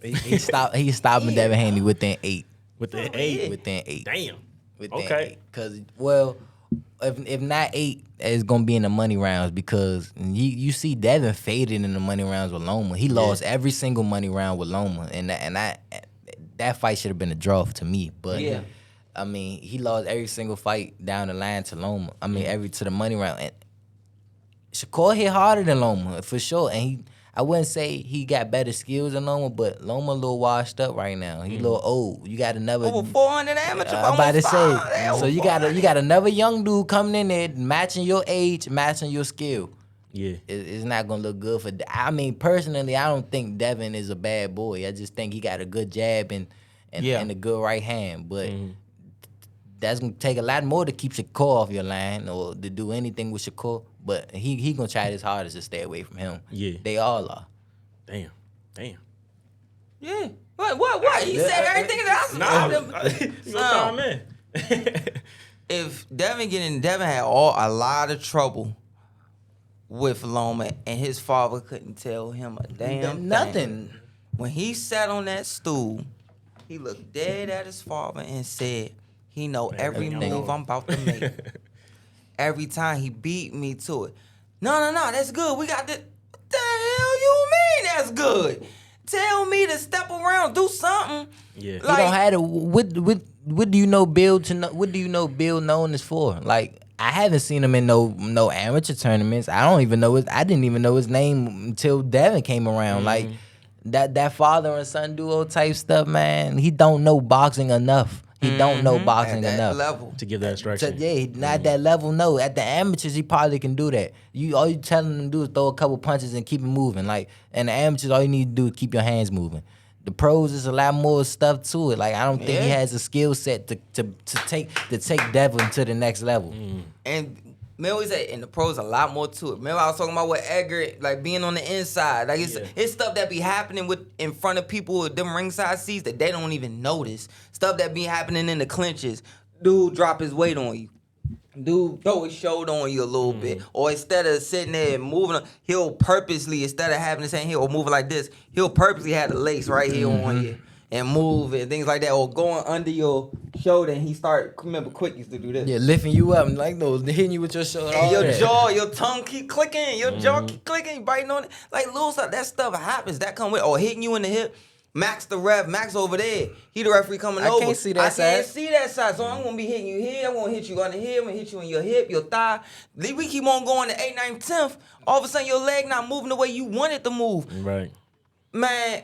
He's stopping Devin Haney within 8. Within 8. Within 8. Damn. Within Okay. 8. Because, well, if not 8, it's going to be in the money rounds because you see Devin faded in the money rounds with Loma. He lost every single money round with Loma. And that fight should have been a draw to me. But, I mean, he lost every single fight down the line to Loma. I mean, to the money round. And Shakur hit harder than Loma, for sure. And I wouldn't say he got better skills than Loma, but Loma a little washed up right now. He a little old. You got another Over 400 amateur. I'm about to say. So you got another young dude coming in there, matching your age, matching your skill. Yeah. It's not gonna look good for. I mean, personally, I don't think Devin is a bad boy. I just think he got a good jab and a good right hand. But that's gonna take a lot more to keep Shakur off your line or to do anything with Shakur. But he gonna try his hardest to stay away from him. Yeah. They all are. Damn. Yeah. What? He said everything that I said. If Devin had a lot of trouble with Loma, and his father couldn't tell him a damn nothing. thing. When he sat on that stool, he looked dead at his father and said, he know every move I'm about to make. Every time he beat me to it. No, that's good. We got this. What the hell you mean that's good? Tell me to step around, do something. Yeah. You don't have to. What do you know Bill to know? What do you know Bill known is for? Like, I haven't seen him in no amateur tournaments. I didn't even know his name until Devin came around. Like that father and son duo type stuff, man. He don't know boxing enough. He don't know boxing at that enough level. To give that instruction. Not that level. No, at the amateurs, he probably can do that. All you telling him to do is throw a couple punches and keep it moving. Like, and the amateurs, all you need to do is keep your hands moving. The pros, is a lot more stuff to it. Like, I don't think he has a skill set to take Devin to the next level. And man, always say in the pros a lot more to it. Remember I was talking about with Edgar, like being on the inside. Like it's stuff that be happening in front of people with them ringside seats that they don't even notice. Stuff that be happening in the clinches. Dude drop his weight on you. Dude throw his shoulder on you a little bit. Or instead of sitting there and moving, he'll purposely, instead of having his hand here or moving like this, he'll purposely have the lace right here on you and move and things like that. Or going under your shoulder and he remember Quick used to do this. Yeah, lifting you up and like those, hitting you with your shoulder. And your jaw, your tongue keep clicking, your jaw keep clicking, biting on it. Like little stuff, that stuff happens. That come with, or hitting you in the hip. Max the ref, Max over there. He the referee coming over. I can't see that side. I can't see that side, so I'm gonna be hitting you here. I'm gonna hit you on the hip. I'm gonna hit you in your hip, your thigh. We keep on going to 8th, 9th, 10th. All of a sudden, your leg not moving the way you want it to move. Right. Man,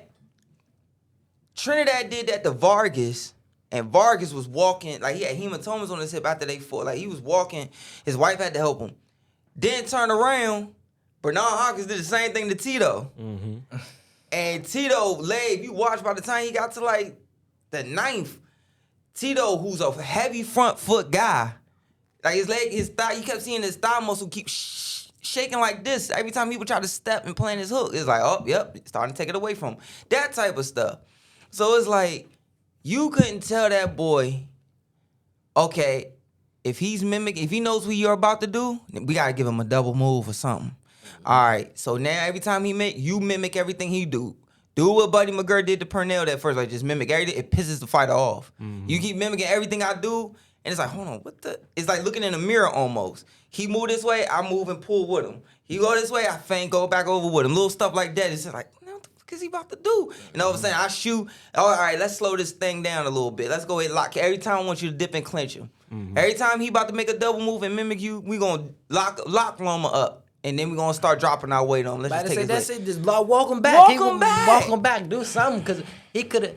Trinidad did that to Vargas, and Vargas was walking, like he had hematomas on his hip after they fought. Like he was walking, his wife had to help him. Then turn around, Bernard Hawkins did the same thing to Tito. And Tito leg, if you watch by the time he got to like the 9th, Tito, who's a heavy front foot guy, like his leg, his thigh, you kept seeing his thigh muscle keep shaking like this. Every time people try to step and plant his hook, it's like, oh, yep, starting to take it away from him. That type of stuff. So it's like, you couldn't tell that boy, okay, if he knows what you're about to do, we gotta give him a double move or something. All right, so now every time you mimic everything he do. Do what Buddy McGirt did to Purnell that first, like just mimic everything. It pisses the fighter off. You keep mimicking everything I do, and it's like, hold on, it's like looking in a mirror almost. He move this way, I move and pull with him. He go this way, I feint, go back over with him. Little stuff like that. It's just like, what the fuck is he about to do? And all of a sudden, I shoot. All right, let's slow this thing down a little bit. Let's go ahead and lock. Every time I want you to dip and clinch him. Every time he about to make a double move and mimic you, we gonna lock Loma up. And then we're going to start dropping our weight on him. Let's just take that's it. Just walk him back. Walk him back. Do something. Because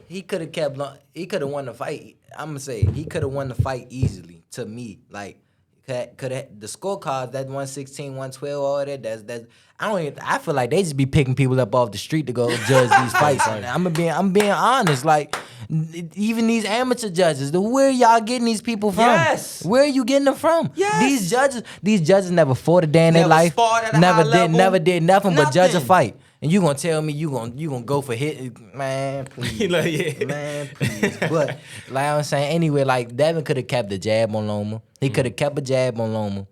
he could have won the fight. I'm going to say he could have won the fight easily to me. Like, could have the scorecards, that 116, 112, all that, I feel like they just be picking people up off the street to go judge these fights. I'm being honest. Like, even these amateur judges, where y'all getting these people from? Yes. Where are you getting them from? Yes. These judges never fought a day in their life. Never Never did nothing but judge a fight. And you gonna tell me you gonna go for hit, man? Please, Like, yeah. man, please. But like I'm saying, anyway, like Devin could have kept the jab on Loma. He could have kept a jab on Loma.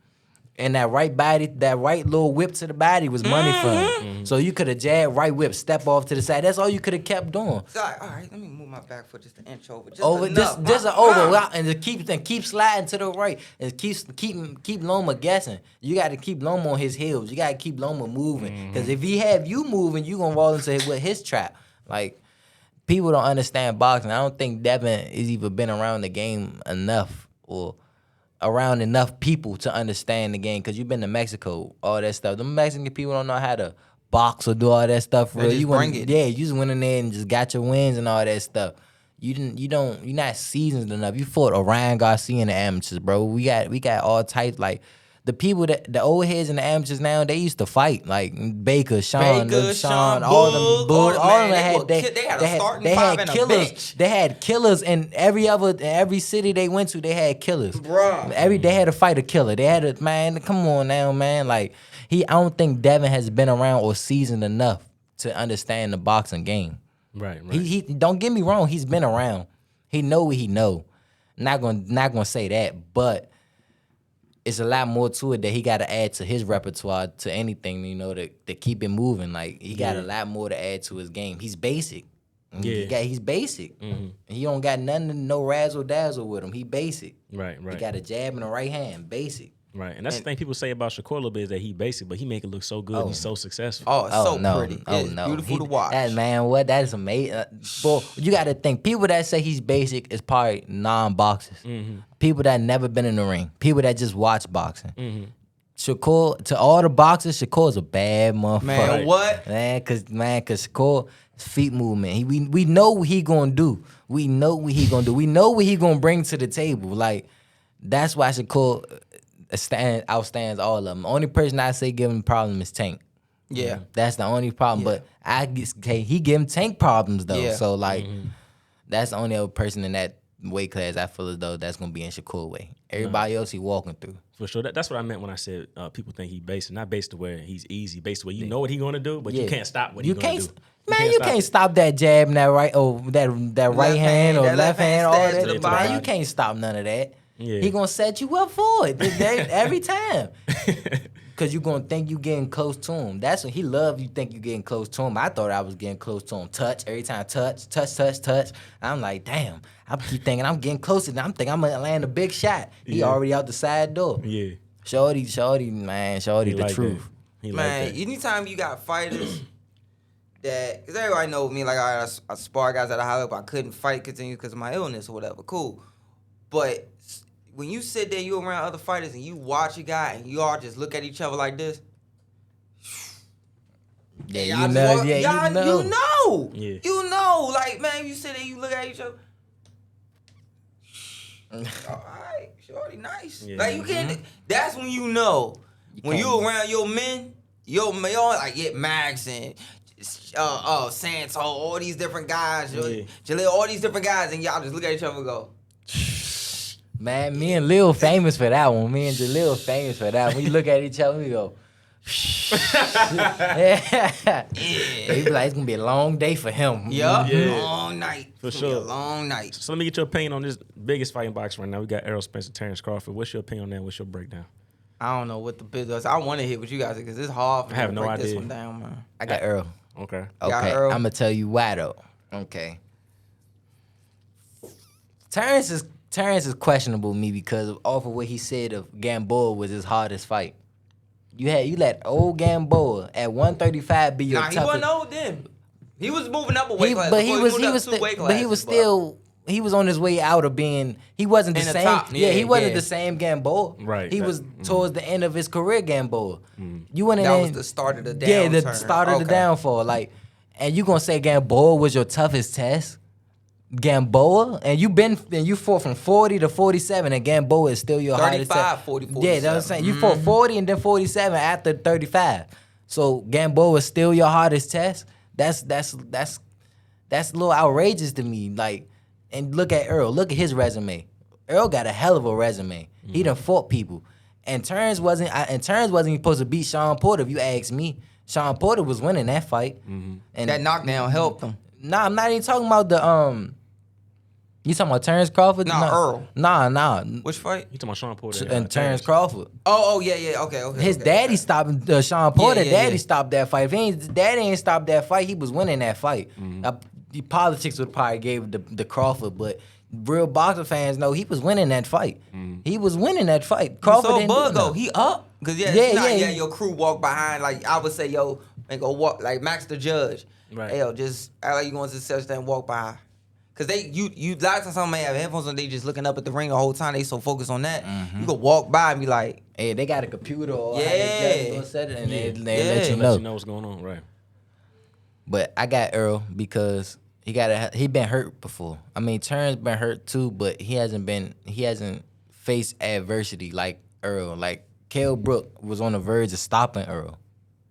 And that right body, that right little whip to the body was money for him. So you could have jabbed, right whip, step off to the side. That's all you could have kept doing. So, all right, let me move my back foot just an inch over. Just an over, and just keep sliding to the right, and keep Loma guessing. You got to keep Loma on his heels. You got to keep Loma moving, because if he have you moving, you gonna roll into his trap. Like, people don't understand boxing. I don't think Devin has even been around the game enough or around enough people to understand the game, because you've been to Mexico, all that stuff. The Mexican people don't know how to box or do all that stuff. They just bring it. Yeah, you just went in there and just got your wins and all that stuff. You're not seasoned enough. You fought Orion Garcia in the amateurs, bro. We got all types, like the people the old heads in the amateurs now, they used to fight, like Sean, all them bulls, all of them they had killers in every city they went to. They had killers, bro. They had to fight a killer. They had to, man. Come on now, man. Like I don't think Devin has been around or seasoned enough to understand the boxing game. Right. He don't get me wrong. He's been around. He know what he know. Not gonna say that, but it's a lot more to it that he got to add to his repertoire, to anything, to keep it moving. Like, he got a lot more to add to his game. He's basic. He's basic. He don't got nothing, no razzle dazzle with him. He basic. Right. He got a jab and a right hand. Basic. Right, and that's the thing people say about Shakur a little bit, is that he basic, but he make it look so good. He's so successful. Pretty. It's beautiful to watch. That is amazing. Boy, you got to think, people that say he's basic is probably non-boxers. People that never been in the ring. People that just watch boxing. Shakur, to all the boxers, Shakur's a bad motherfucker. Man, what? Cause Shakur, feet movement. We know what he gonna do. We know what he gonna do. We know what he gonna bring to the table. Like, that's why Shakur outstands all of them. The only person I say give him problem is Tank. Yeah. That's the only problem. Yeah. But he give him Tank problems though. Yeah. So like, that's the only other person in that weight class I feel as though that's gonna be in Shakur way. Everybody else he walking through. For sure. That's what I meant when I said people think he basic. Not based to where he's easy, based to where you know what he gonna do, but you can't stop what he's gonna do. Man, you can't stop that jab and that right that right hand or left hand, all that. Man, you can't stop none of that. Yeah. He gonna set you up for it every time. Cause you gonna think you getting close to him. That's what he love. You think you getting close to him. I thought I was getting close to him. Touch every time. Touch. I'm like, damn. I keep thinking I'm getting closer. I'm thinking I'm gonna land a big shot. He already out the side door. Yeah. Shorty, man. Shorty, the truth. Man, anytime you got fighters that, cause everybody know me. Like, I spar guys at a high level. I couldn't fight continue because of my illness or whatever. Cool, but when you sit there, you around other fighters, and you watch a guy, and you all just look at each other like this. Yeah, you know. Yeah. You know. Like, man, you sit there, you look at each other. All right, shorty, nice. Yeah. Like, you can't. That's when you know. When you around your men, like Max and Santo, all these different guys, Jaleel, all these different guys, and y'all just look at each other and go. Man, me and Lil famous for that one. Me and Jaleel famous for that. When you look at each other, we go. Yeah. He be like, it's gonna be a long day for him. Long night. For sure. A long night. So let me get your opinion on this biggest fighting box right now. We got Errol Spence and Terrence Crawford. What's your opinion on that? What's your breakdown? I don't know what the business. I want to hit with you guys because it's hard for me to break this one down, man. I got Earl. Okay. I'm gonna tell you why though. Okay. Terrence is questionable to me because off of what he said of Gamboa was his hardest fight. You let old Gamboa at 135 be your toughest. He wasn't old then. He was moving up a weight class. He was on his way out of being. He wasn't the same. Top. He wasn't the same Gamboa. Right. He was towards the end of his career Gamboa. You went in. That was the start of the downturn. Yeah, the start of the downfall. Like, and you gonna say Gamboa was your toughest test? Gamboa, and you fought from 40 to 47, and Gamboa is still your hardest test. 35, 40, 47. Yeah, that's what I'm saying. You fought 40 and then 47 after 35. So Gamboa is still your hardest test. That's a little outrageous to me. Like, and look at Earl. Look at his resume. Earl got a hell of a resume. He done fought people. And Terrence wasn't even supposed to beat Sean Porter, if you ask me. Sean Porter was winning that fight. Mm-hmm. And that knockdown helped him. Nah, I'm not even talking about the You talking about Terrence Crawford? Nah, Earl. Nah. Which fight? You talking about Sean Porter And Terrence Crawford. Oh, yeah. Okay. His daddy stopped Sean Porter. Yeah. Daddy stopped that fight. If daddy ain't stopped that fight, he was winning that fight. The politics would probably gave the Crawford, but real boxer fans know he was winning that fight. He was winning that fight. Crawford didn't Bud do go, nothing. he up? Because your crew walk behind. Like I would say, yo, and go walk like Max the judge. Right. Hey, yo, just act like you going to the self stand, walk by. Cause you lots of some may have headphones on, they just looking up at the ring the whole time. They so focused on that. You could walk by and be like, hey, they got a computer or Yeah. they set it and they let you Let know. you know what's going on, right? But I got Earl because he been hurt before. I mean, Terrence been hurt too, but he hasn't faced adversity like Earl. Like Kell Brook was on the verge of stopping Earl,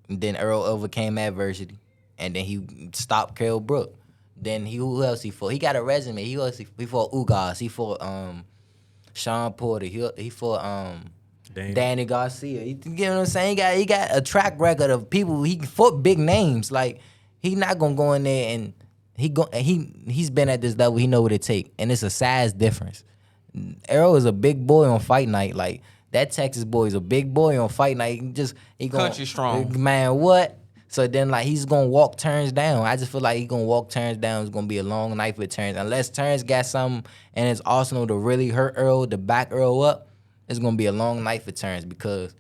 and then Earl overcame adversity, and then he stopped Kell Brook. Then who else he fought? He got a resume. He fought Ugas. He fought Sean Porter. He fought Danny Garcia. You know what I'm saying? He got a track record of people. He fought big names. Like he not gonna go in there and he's been at this level. He know what it take, and it's a size difference. Earl is a big boy on fight night. Like that Texas boy is a big boy on fight night. He country strong. Man, what? So then, like, he's going to walk Terrence down. I just feel like he's going to walk Terrence down. It's going to be a long night for Terrence. Unless Terrence got something in his arsenal to really hurt Earl, to back Earl up, it's going to be a long night for Terrence because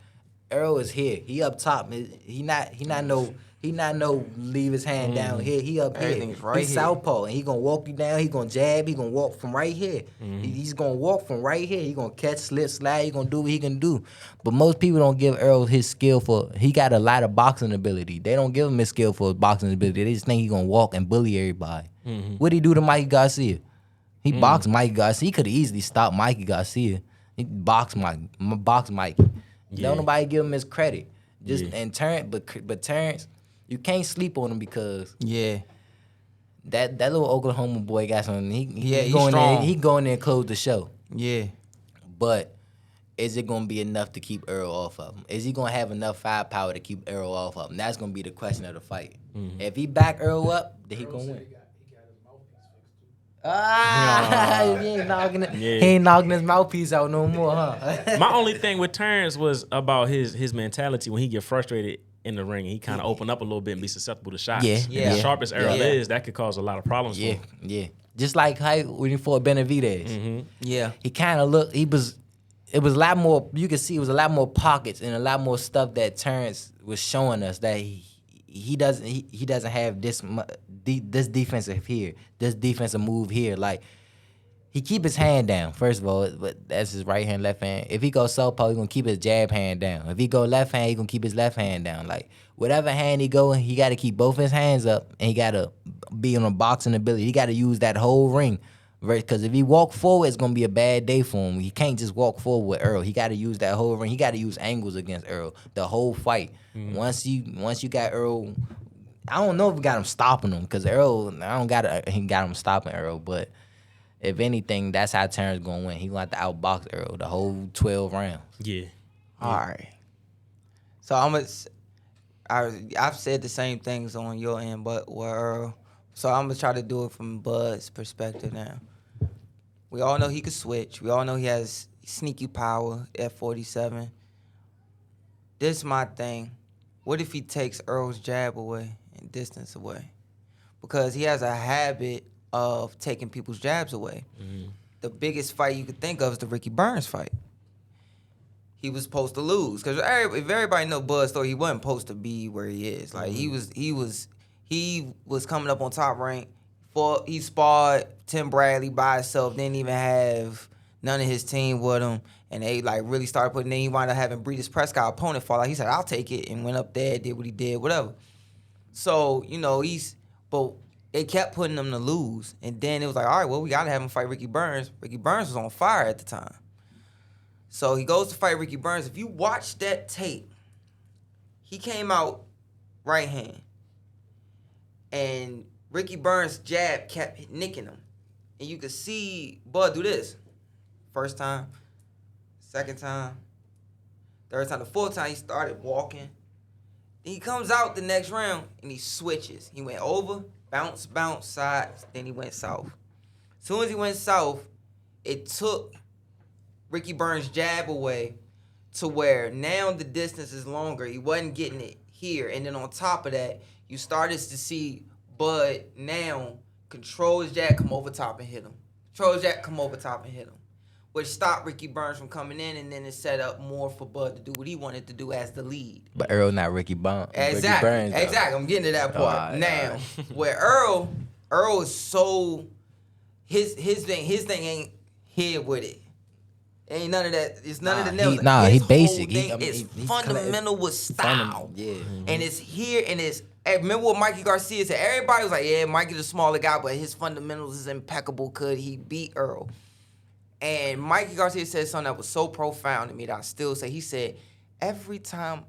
Earl is here. He up top. He not no leave his hand down here. He up Everything's here. right He's here. southpaw, and he going to walk you down. He going to jab. He going to walk from right here. He's going to walk from right here. He going to catch, slip, slide. He going to do what he can do. But most people don't give Earl his skill for, he got a lot of boxing ability. They don't give him his skill for his boxing ability. They just think he going to walk and bully everybody. What'd he do to Mikey Garcia? He boxed Mikey Garcia. He could have easily stopped Mikey Garcia. He boxed Mikey. Yeah. Don't nobody give him his credit. And Terrence, you can't sleep on him because that little Oklahoma boy got something. He's going strong. there. He going there and close the show. yeah. But is it going to be enough to keep Earl off of him? Is he going to have enough firepower to keep Earl off of him? That's going to be the question of the fight. If he back Earl up, then he going to win. He ain't knocking his mouthpiece out no more, huh? My only thing with Terrence was about his mentality when he get frustrated in the ring. He kind of open up a little bit and be susceptible to shots. Yeah. And as sharp as Earl is, that could cause a lot of problems for him. Yeah. Just like how when he fought Benavidez. Yeah. He kind of looked, it was a lot more, you could see it was a lot more pockets and a lot more stuff that Terrence was showing us that he doesn't have this defensive here, this defensive move here. Like, he keep his hand down, first of all, but that's his right hand, left hand. If he go southpaw, he gonna keep his jab hand down. If he go left hand, he gonna keep his left hand down. Like, whatever hand he go in, he gotta keep both his hands up, and he gotta be on a boxing ability. He gotta use that whole ring. Because if he walk forward, it's gonna be a bad day for him. He can't just walk forward with Earl. He gotta use that whole ring. He gotta use angles against Earl the whole fight. Once you got Earl, I don't know if he got him stopping him because Earl, he got him stopping Earl, but if anything, that's how Terrence gonna win. He gonna have to outbox Earl the whole 12 rounds. Yeah. All right. So I've said the same things on your end, but Earl. So I'm gonna try to do it from Bud's perspective now. We all know he could switch. We all know he has sneaky power at 47. This is my thing. What if he takes Earl's jab away and distance away? Because he has a habit of taking people's jabs away. The biggest fight you could think of is the Ricky Burns fight. He was supposed to lose. Because if everybody know Bud's story, he wasn't supposed to be where he is. Like, he was coming up on top rank. He sparred Tim Bradley by himself, didn't even have none of his team with him. And they like really started putting in. He wound up having Breedis' Prescott opponent fall out. He said, I'll take it, and went up there, did what he did, whatever. So, but they kept putting him to lose. And then it was like, all right, well, we got to have him fight Ricky Burns. Ricky Burns was on fire at the time. So he goes to fight Ricky Burns. If you watch that tape, he came out right hand. And Ricky Burns' jab kept nicking him. And you could see Bud do this. First time, second time, third time. The fourth time, he started walking. Then he comes out the next round and he switches. He went over, bounce, sides, then he went south. As soon as he went south, it took Ricky Burns' jab away to where now the distance is longer. He wasn't getting it here. And then on top of that, you started to see Bud now control his jab, come over top and hit him. Control his jab, come over top and hit him. Which stopped Ricky Burns from coming in, and then it set up more for Bud to do what he wanted to do as the lead. But Earl not Ricky Burns. Exactly. Ricky Burns, exactly. I'm getting to that part. Now, where Earl is so his thing ain't here with it. Ain't none of that. It's none of the nails. He basic. It's fundamental with style. And it's here and it's. Remember what Mikey Garcia said? Everybody was like, yeah, Mikey's a smaller guy, but his fundamentals is impeccable. Could he beat Earl? And Mikey Garcia said something that was so profound to me that I still say. He said, every time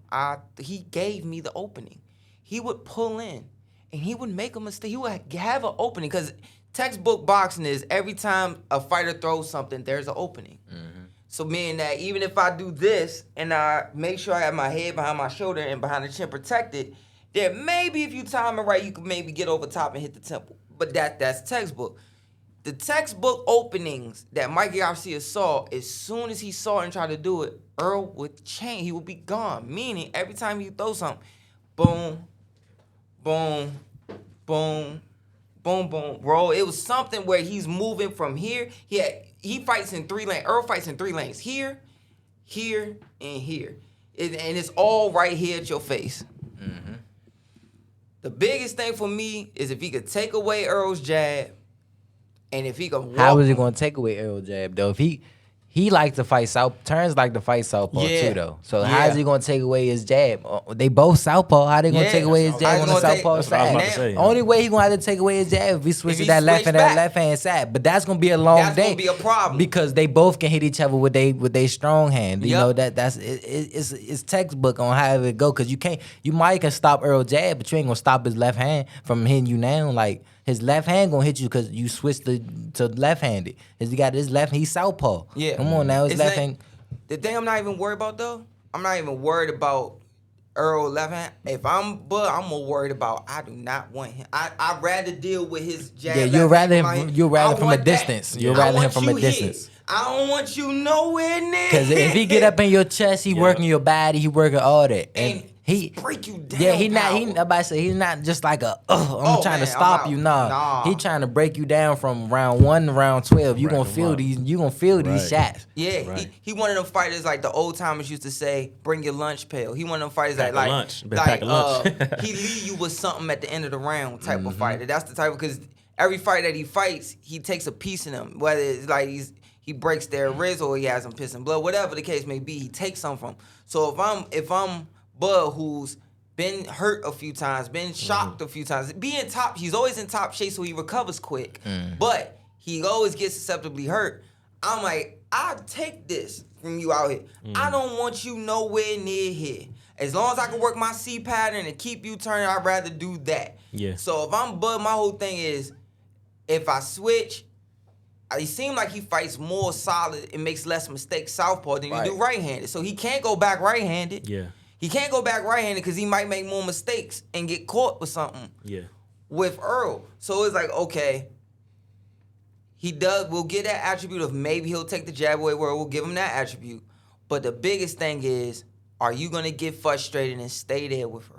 he gave me the opening, he would pull in and he would make a mistake. He would have an opening because textbook boxing is every time a fighter throws something, there's an opening. So meaning that even if I do this and I make sure I have my head behind my shoulder and behind the chin protected, there maybe if you time it right, you could maybe get over top and hit the temple. But that's textbook. The textbook openings that Mikey Garcia saw, as soon as he saw it and tried to do it, Earl would change. He would be gone. Meaning every time he throw something, boom, boom, boom, boom, boom, roll. It was something where he's moving from here. He fights in 3 lanes. Earl fights in 3 lanes. Here, here, and here. And it's all right here at your face. The biggest thing for me is if he could take away Earl's jab, and if he could walk. How is he going to take away Earl's jab, though? If he likes to fight Turns like to fight southpaw, too, though. So how is he going to take away his jab? They both southpaw. How they going to take away his jab on the southpaw side? Only way he going to have to take away his jab if he switches that left-hand side. But that's going to be a long day. That's going to be a problem. Because they both can hit each other with they strong hand. You know, it's textbook on how it go. Because you might can stop Earl's jab, but you ain't going to stop his left hand from hitting you now. Like, his left hand gonna hit you because you switched to left-handed. He got his left, he's southpaw. Yeah. Come on now, his left hand. The thing I'm not even worried about though, I'm not even worried about Earl left hand. If I'm Bud, I'm more worried about I do not want him. I'd rather deal with his jab. Yeah, you'd rather him from a distance. You'd rather him from a distance. I don't want you nowhere near. Because if he get up in your chest, he working your body, he working all that. And he break you down. Yeah, he's not just like I'm trying to stop you. Nah. He trying to break you down from round 1 to round 12. You gonna feel these shots. Yeah, he one of them fighters like the old timers used to say, bring your lunch pail. He one of them fighters he leave you with something at the end of the round type of fighter. That's the type because every fight that he fights, he takes a piece of them. Whether it's like he breaks their wrist or he has them pissing blood, whatever the case may be, he takes some from. So if I'm Bud, who's been hurt a few times, been shocked a few times, he's always in top shape, so he recovers quick. But he always gets susceptibly hurt. I'm like, I'll take this from you out here. I don't want you nowhere near here. As long as I can work my C pattern and keep you turning, I'd rather do that. Yeah. So if I'm Bud, my whole thing is, if I switch, it seems like he fights more solid and makes less mistakes southpaw than you do right-handed. So he can't go back right-handed. Yeah. He can't go back right-handed because he might make more mistakes and get caught with something. Yeah. With Earl. So it's like, okay, we'll get that attribute of maybe he'll take the jab away where we'll give him that attribute. But the biggest thing is, are you going to get frustrated and stay there with Earl?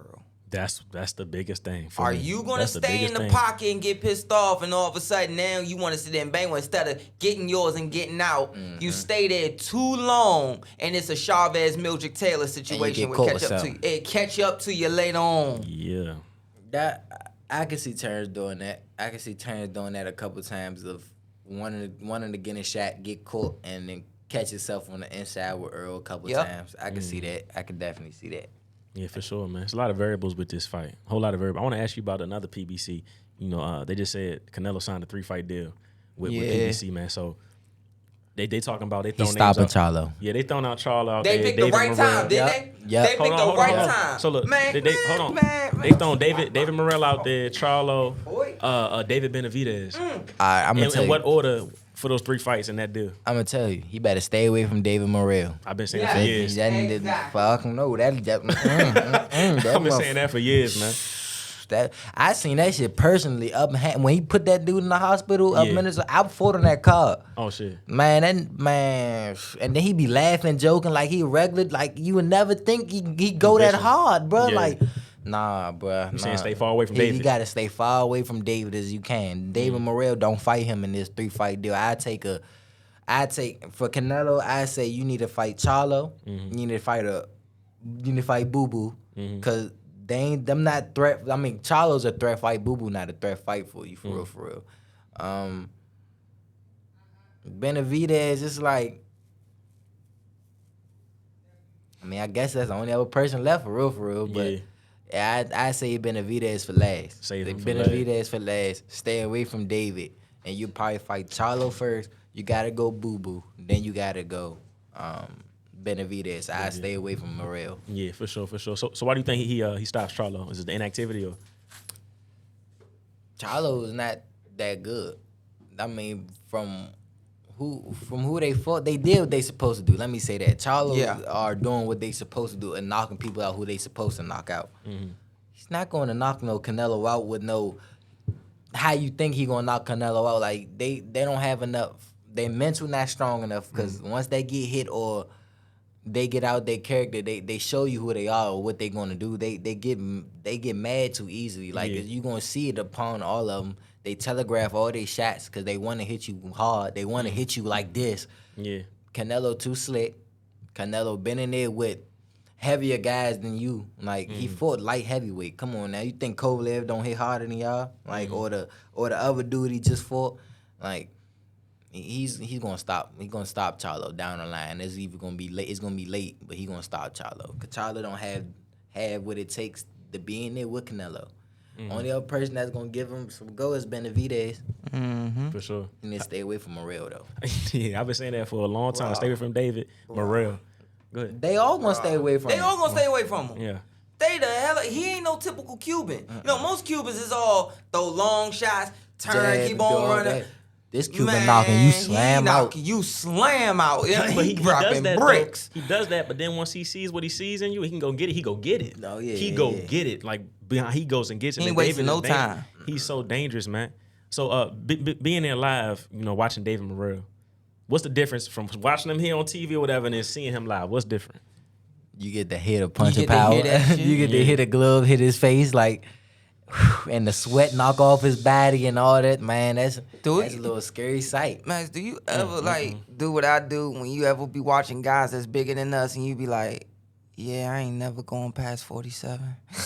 That's the biggest thing for Are me. you going to stay in the pocket and get pissed off and all of a sudden now you want to sit there and bang one instead of getting yours and getting out? You stay there too long and it's a Chavez Mildred Taylor situation where catch up to you later on. Yeah. I can see Terrence doing that. I can see Terrence doing that a couple times of wanting to get a shot, get caught, and then catch himself on the inside with Earl a couple times. I can see that. I can definitely see that. Yeah, for sure, man. There's a lot of variables with this fight. A whole lot of variables. I want to ask you about another PBC. You know, they just said Canelo signed a 3-fight deal with PBC, man. So they talking about they throwing names out. Charlo. Yeah, they throwing out Charlo out there. They picked the right time, didn't they? Yeah. They picked the right time. So look, hold on. They throwing David Morrell out there, Charlo, David Benavidez. I'm gonna tell in you. what order for those 3 fights in that deal? I'm gonna tell you, he better stay away from David Morrell. I've been saying that for years. Fucking no, that I've been saying that for years, man. That I seen that shit personally when he put that dude in the hospital up Minnesota. I fought on that card. Oh shit, man, and then he be laughing, joking like he regular. Like you would never think he go that hard, bro. Yeah. Like, nah, bro. You saying stay far away from David? You gotta stay far away from David as you can. David Morrell don't fight him in this 3-fight deal. I take for Canelo. I say you need to fight Charlo. You need to fight Boo Boo because. Them not threat. I mean, Charlo's a threat fight. Boo Boo not a threat fight for you, for real. Benavidez, it's like, I mean, I guess that's the only other person left for real. But I say Benavidez for last. Benavidez for last. Stay away from David, and you probably fight Charlo first. You gotta go Boo Boo, then you gotta go. Benavidez. I stay away from Morrell. Yeah, for sure. So why do you think he stops Charlo? Is it the inactivity or? Charlo is not that good. I mean, from who they fought, they did what they supposed to do. Let me say that. Charlo are doing what they supposed to do and knocking people out who they supposed to knock out. He's not going to knock no Canelo out with no how you think he gonna knock Canelo out. Like they don't have enough. Their mental not strong enough because once they get hit or they get out their character, they show you who they are or what they gonna do. They get mad too easily. Like you gonna see it upon all of them. They telegraph all their shots because they want to hit you hard. They want to hit you like this. Yeah. Canelo too slick. Canelo been in there with heavier guys than you. Like he fought light heavyweight. Come on now, you think Kovalev don't hit harder than y'all? Like or the other dude he just fought? Like. He's gonna stop. He's gonna stop Charlo down the line. It's either gonna be late. It's gonna be late, but he gonna stop Charlo. Cause Charlo don't have what it takes to be in there with Canelo. Only other person that's gonna give him some go is Benavidez. For sure. And then stay away from Morrell though. Yeah, I've been saying that for a long time. Stay away from David Morrell. Good. They all gonna stay away from him. They all gonna stay away from him. Yeah. They the hell. He ain't no typical Cuban. You know, most Cubans is all throw long shots, turn, keep on running. That. This Cuban knocking you slam out. You slam out. Yeah, but he dropping does that, bricks. He does that, but then once he sees what he sees in you, he can go get it. He go get it. Oh, yeah, he go get it. Like behind, he goes and gets it. He ain't wasting no time. He's so dangerous, man. So being there live, you know, watching David Morrell, what's the difference from watching him here on TV or whatever and then seeing him live? What's different? You get the hit of punch of power. You get to hit a glove, hit his face, like. And the sweat knock off his body and all that, man. That's a little scary sight. Max, do you ever do what I do when you ever be watching guys that's bigger than us and you be like, yeah, I ain't never going past 47.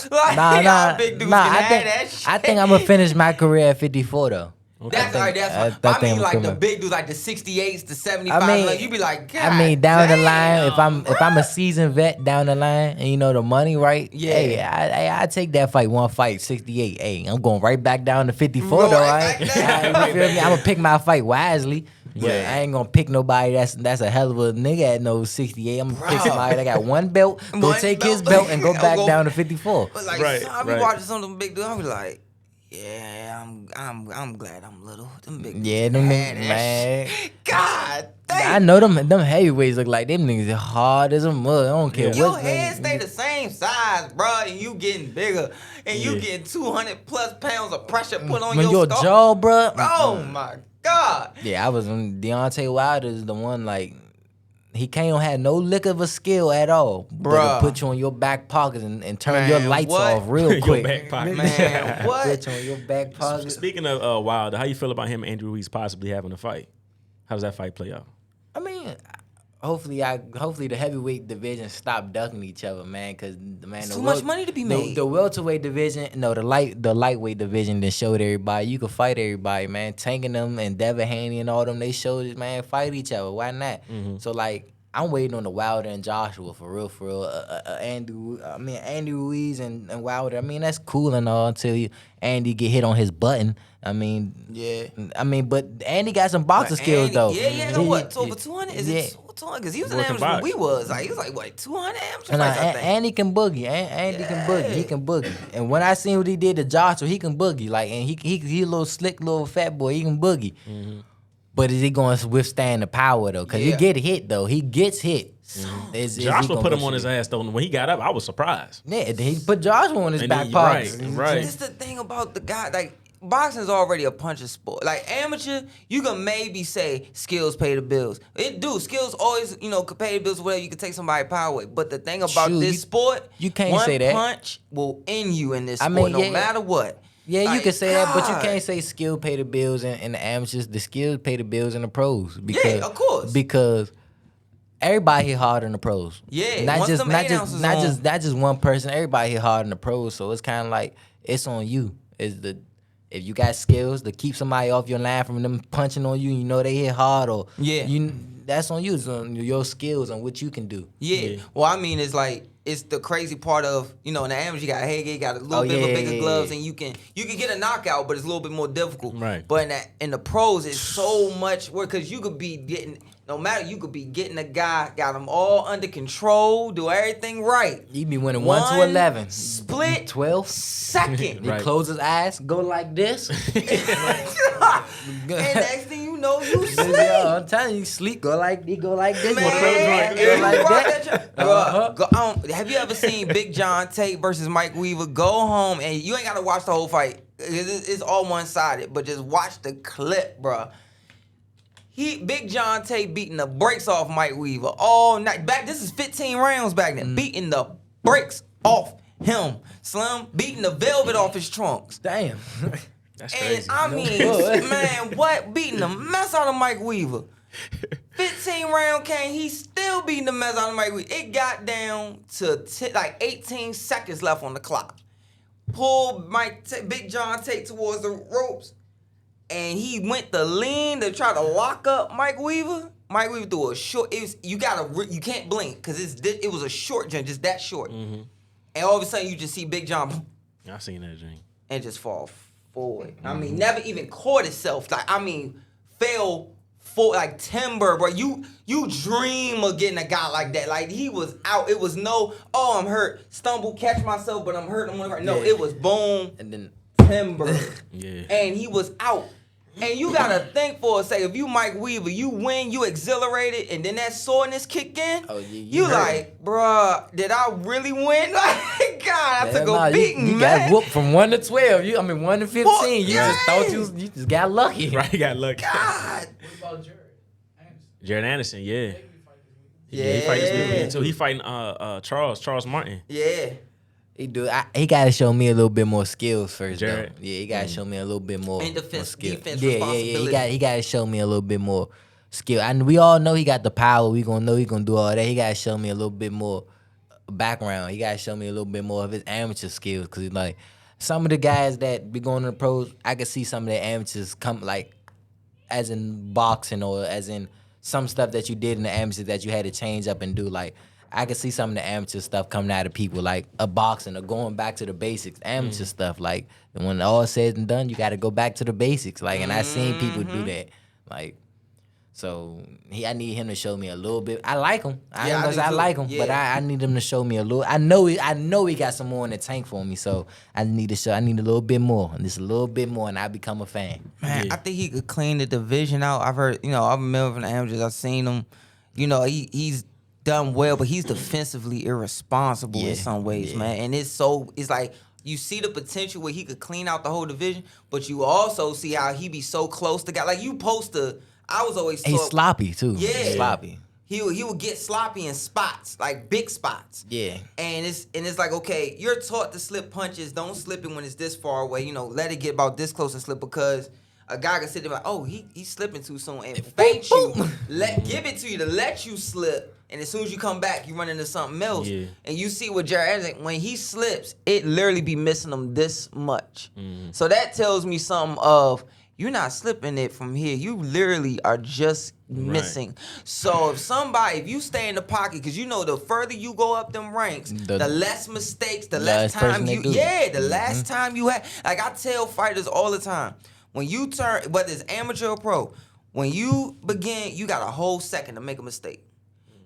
Nah. I think I'm gonna finish my career at 54 though. Okay. That's all right. That's I mean, like the big dudes, like the 68s, the 75. I mean, like, you be like, God, I mean, down the line, if I'm a seasoned vet down the line, and you know the money, right? Yeah. Hey, I take that fight, one fight, 68. Hey, I'm going right back down to 54 though. Right? You feel me? I'm gonna pick my fight wisely. But I ain't gonna pick nobody that's a hell of a nigga at no 68. I'm gonna pick somebody that got one belt, take his belt, and go back down to 54. But like, I be watching some of them big dudes. I be like. Yeah, I'm glad I'm little. Them big them man. God damn. I know them heavyweights look like them niggas hard as a mud. I don't care what. Your head stay the same size, bro, and you getting bigger, and you getting 200 plus pounds of pressure put on your skull. Jaw, bro. Oh my God. Yeah, I was on Deontay Wilder is the one like. He can't have no lick of a skill at all, bro. Put you on your back pocket and turn your lights off real quick. Your back pocket. Man, what? Put you on your back pocket. Speaking of Wilder, how you feel about him and Andrew Ruiz possibly having a fight? How does that fight play out? I mean, hopefully the heavyweight division stop ducking each other, man. Because too much money to be made. The welterweight division, the lightweight division, then showed everybody you can fight everybody, man. Tanking them and Devin Haney and all them, they showed it, man. Fight each other. Why not? So like. I'm waiting on the Wilder and Joshua for real. Andy Ruiz and Wilder. I mean, that's cool and all until Andy get hit on his button. I mean, but Andy got some boxing skills though. Yeah. No, what? Over 200? Is it 200? Because he was in amateur when we was. Like, he was like, what, 200 amateur fights, I think. Andy can boogie. Andy can boogie. He can boogie. And when I seen what he did to Joshua, he can boogie. Like, and he a little slick, little fat boy. He can boogie. But is he going to withstand the power though? Because he get hit though. He gets hit. Joshua put him on his ass though. When he got up, I was surprised. Yeah, he put Joshua on his back pocket. Right. This the thing about the guy. Like boxing is already a puncher sport. Like amateur, you can maybe say skills pay the bills. It do. Skills always, could pay the bills. Whether you can take somebody's power away. But the thing about this sport, you can't say that. One punch will end you in this sport, no matter what. Yeah, like, you can say that, but you can't say skill pay the bills in the amateurs. The skills pay the bills in the pros. Because, of course. Because everybody hit hard in the pros. Yeah, not just one person. Everybody hit hard in the pros. So it's kind of like it's on you. If you got skills to keep somebody off your line from them punching on you, they hit hard or that's on you. It's on your skills and what you can do. Yeah. Well, I mean, it's the crazy part of, in the amateur, you got you got a little bit of bigger gloves, and you can get a knockout, but it's a little bit more difficult. Right. But in the pros, it's so much work because you could be getting, you could be getting a guy, got him all under control, do everything right. You be winning 1-11. Split 12 second. He close his eyes, go like this. And next thing you know, you sleep. I'm telling you, sleep. Go like this. Man, go like that. Have you ever seen Big John Tate versus Mike Weaver? Go home and you ain't got to watch the whole fight. It's all one-sided, but just watch the clip, bro. Big John Tate beating the brakes off Mike Weaver all night. This is 15 rounds back then. Beating the brakes off him. Slim beating the velvet off his trunks. Damn. That's crazy. And I mean, man, what? Beating the mess out of Mike Weaver. 15 round came, he still beating the mess out of Mike Weaver. It got down to 18 seconds left on the clock. Pulled Big John Tate towards the ropes, and he went to lean to try to lock up Mike Weaver. Mike Weaver threw a short. You can't blink because it was a short jump, just that short. Mm-hmm. And all of a sudden, you just see Big John. I seen that dream. And just fall forward. I mean, never even caught itself. Fell for like timber, bro. You dream of getting a guy like that. Like he was out. It was no, I'm hurt. Stumble, catch myself, but I'm hurt. No, it was boom and then timber. And he was out. And you gotta think for a second. If you Mike Weaver, you win, you exhilarated, and then that soreness kick in. Oh, you like, bruh, did I really win? Like, God, I took a beating, you man. got whooped from 1 to 12. 1 to 15. You just thought you just got lucky. Right, you got lucky. God. What about Jared Anderson? Jared Anderson, yeah. He fighting this weekend too. He fighting Charles Martin. Yeah. He got to show me a little bit more skills first, Jared. though. Yeah, he got to show me a little bit more. And defense responsibility. He got to show me a little bit more skill. And we all know he got the power. We gonna know he gonna do all that. He got to show me a little bit more background. He got to show me a little bit more of his amateur skills. Cause like some of the guys that be going to the pros, I can see some of the amateurs come like, as in boxing or as in some stuff that you did in the amateurs that you had to change up and do. Like I can see some of the amateur stuff coming out of people, like a boxing or going back to the basics, amateur stuff. Like, and when all said and done, you got to go back to the basics. Like, and I seen people do that. Like, so I need him to show me a little bit. I like him. I like him, but I need him to show me a little. I know he got some more in the tank for me. So I need a little bit more, and just a little bit more, and I become a fan. Man, I think he could clean the division out. I've heard, I've been from the amateurs. I've seen him. He's done well, but he's defensively irresponsible in some ways, man. And it's like you see the potential where he could clean out the whole division, but you also see how he be so close to guys. Like I was always taught, he's sloppy too. Yeah, sloppy. He would get sloppy in spots, like big spots. Yeah. And it's like, okay, you're taught to slip punches. Don't slip it when it's this far away. Let it get about this close and slip, because a guy can sit there like, oh, he's slipping too soon, and feint you, give it to you to let you slip. And as soon as you come back, you run into something else. Yeah. And you see what Jared Anderson, when he slips, it literally be missing him this much. So that tells me something of, you're not slipping it from here. You literally are just missing. So if you stay in the pocket, because the further you go up them ranks, the less mistakes, the less time last time you had. Like I tell fighters all the time, when you turn, whether it's amateur or pro, when you begin, you got a whole second to make a mistake.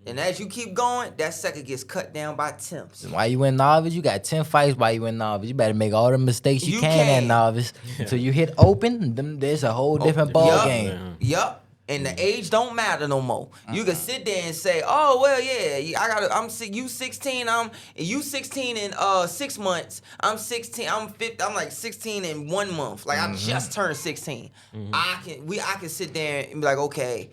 And as you keep going, that second gets cut down by tenths. While you in novice, you got 10 fights while you in novice. You better make all the mistakes you can at novice. Until you hit open, there's a whole different ball game. Yup. And the age don't matter no more. You can sit there and say, "Oh well, yeah, you 16. You 16 in 6 months. I'm 16. I'm 50. I'm like 16 in 1 month. Like I just turned 16. I can sit there and be like, okay,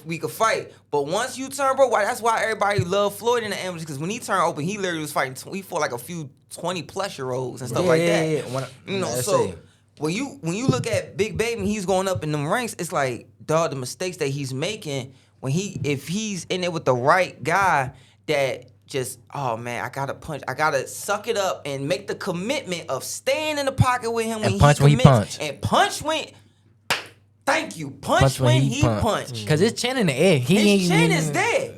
we could fight. But once you turn pro, that's why everybody loved Floyd in the amateurs, because when he turned open, he literally was fighting. He fought like a few 20-plus-year-olds and stuff like that. Yeah. So. When you look at Big Baby, he's going up in them ranks. It's like, dog, the mistakes that he's making if he's in there with the right guy that just, oh man, I gotta suck it up and make the commitment of staying in the pocket with him when he commits. And punch when. Thank you. Punch when he punched. Cause his chin in the air. His chin is there.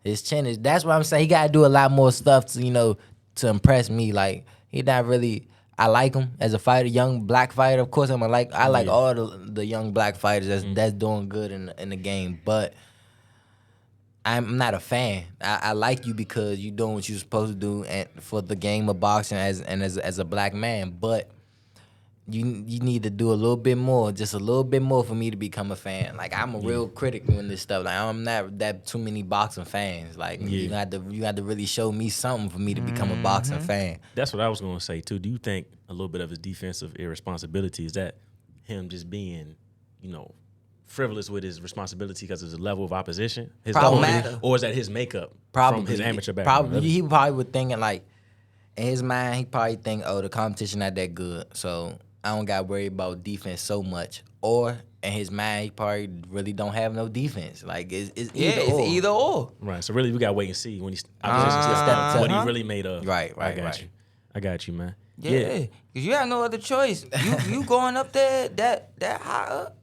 His chin is. That's what I'm saying. He gotta do a lot more stuff to impress me. Like he not really. I like him as a fighter, young black fighter. Of course, I like all the young black fighters that's doing good in the game. But I'm not a fan. I like you because you're doing what you're supposed to do and for the game of boxing as a black man. But you need to do a little bit more, just a little bit more for me to become a fan. Like I'm a real critic in this stuff. Like I'm not that too many boxing fans. Like you got to really show me something for me to become a boxing fan. That's what I was gonna say too. Do you think a little bit of his defensive irresponsibility is that him just being, frivolous with his responsibility because of the level of opposition? Or is that his makeup from his amateur background? He probably would thinking like in his mind he probably think, oh, the competition not that good, so I don't got to worry about defense so much. Or in his mind, he probably really don't have no defense. Like it's either or. Right. So really, we gotta wait and see when what he really made of. Right. I got you, man. Yeah. Cause you have no other choice. You going up there that high up.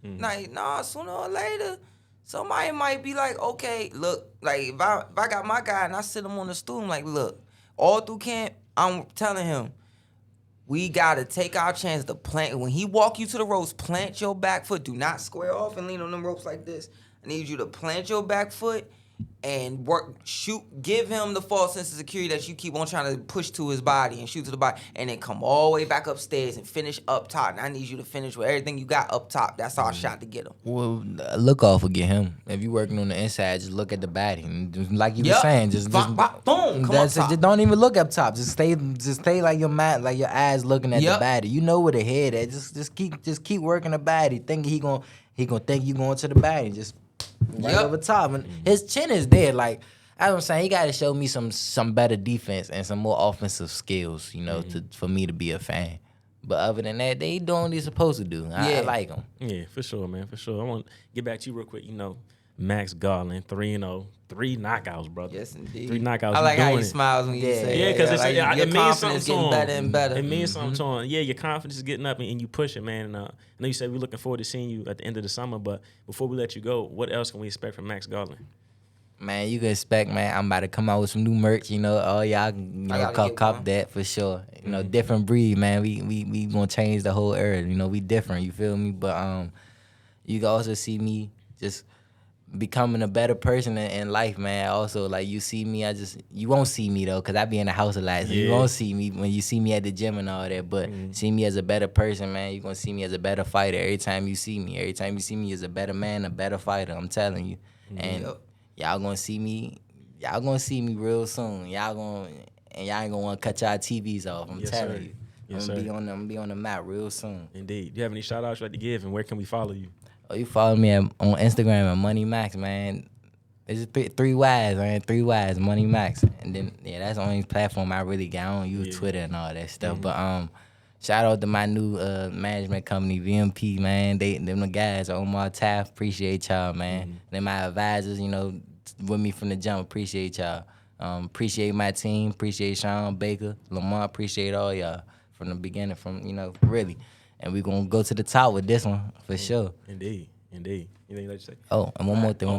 Like sooner or later, somebody might be like, okay, look, like if I got my guy and I sit him on the stool, I'm like, look, all through camp, I'm telling him, we gotta take our chance to plant. When he walk you to the ropes, plant your back foot. Do not square off and lean on them ropes like this. I need you to plant your back foot and give him the false sense of security that you keep on trying to push to his body and shoot to the body, and then come all the way back upstairs and finish up top. And I need you to finish with everything you got up top. That's our shot to get him. Well, look off will get him. If you working on the inside, just look at the body. And like you were saying, just boom, come up top. Just don't even look up top. Just stay like your mind, like your eyes looking at the body. You know where the head at. Just keep working the body. Thinking he gonna think you going to the body. Just right over top, and his chin is there. Like as I'm saying, he got to show me some better defense and some more offensive skills, for me to be a fan. But other than that, they doing what they're supposed to do. I like them. Yeah, for sure, man, for sure. I want to get back to you real quick. Max Garland, 3-0, 3 knockouts, brother. Yes, indeed. 3 knockouts. I like how he smiles when you say yeah, because it means something to him. Better and better. It means something to him. Yeah, your confidence is getting up and you push it, man. And, I know you said we're looking forward to seeing you at the end of the summer, but before we let you go, what else can we expect from Max Garland? Man, you can expect, man, I'm about to come out with some new merch, all y'all cop that for sure. Different breed, man. We gonna change the whole era. We different, you feel me? But you can also see me just becoming a better person in life, man. Also, like you see me, you won't see me though, cause I be in the house a lot, so you won't see me when you see me at the gym and all that. But see me as a better person, man. You gonna see me as a better fighter every time you see me. Every time you see me as a better man, a better fighter. I'm telling you, and y'all gonna see me. Y'all gonna see me real soon. Y'all ain't gonna want to cut y'all TVs off. I'm telling you. I'm gonna be on the map real soon. Indeed. Do you have any shout outs you'd like to give, and where can we follow you? Oh, you follow me on Instagram at Money Max, man. It's 3 Ys, man. 3 Ys, Money Max. And then that's the only platform I really got. I don't use Twitter and all that stuff. But shout out to my new management company, VMP, man. Them the guys are on my tab. Appreciate y'all, man. They my advisors, with me from the jump. Appreciate y'all. Appreciate my team. Appreciate Sean Baker, Lamar. Appreciate all y'all from the beginning. Really. And we're going to go to the top with this one, for sure. Indeed. Anything you'd like to say? Oh, and one more thing.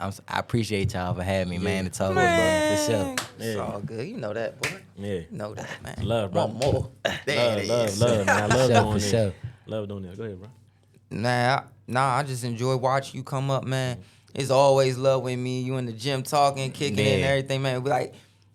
I appreciate y'all for having me, man, to talk with, bro, for sure. It's all good. You know that, boy. Yeah. You know that, man. Love, bro. One more. Love, man. I love doing for sure. it. Love doing that. Go ahead, bro. Nah, I just enjoy watching you come up, man. It's always love with me. You in the gym talking, kicking and everything, man. Like,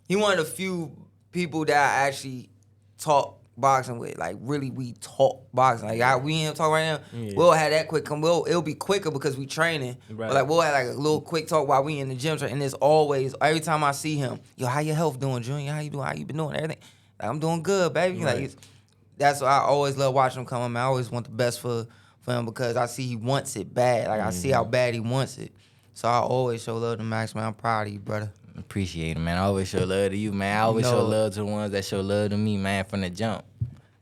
he one of the few people that I actually talk boxing with. Like, really, we talk boxing. Like, we ain't talk right now. Yeah. We'll have that quick. It'll be quicker because we training. Right. But, like, we'll have, like, a little quick talk while we in the gym. And it's always, every time I see him, yo, how your health doing, Junior? How you doing? How you been doing? Everything. Like, I'm doing good, baby. Right. Like, that's why I always love watching him come up, man. I always want the best for him because I see he wants it bad. Like, I see how bad he wants it. So I always show love to Max, man. I'm proud of you, brother. Appreciate it, man. I always show love to you, man. I always show love to the ones that show love to me, man, from the jump.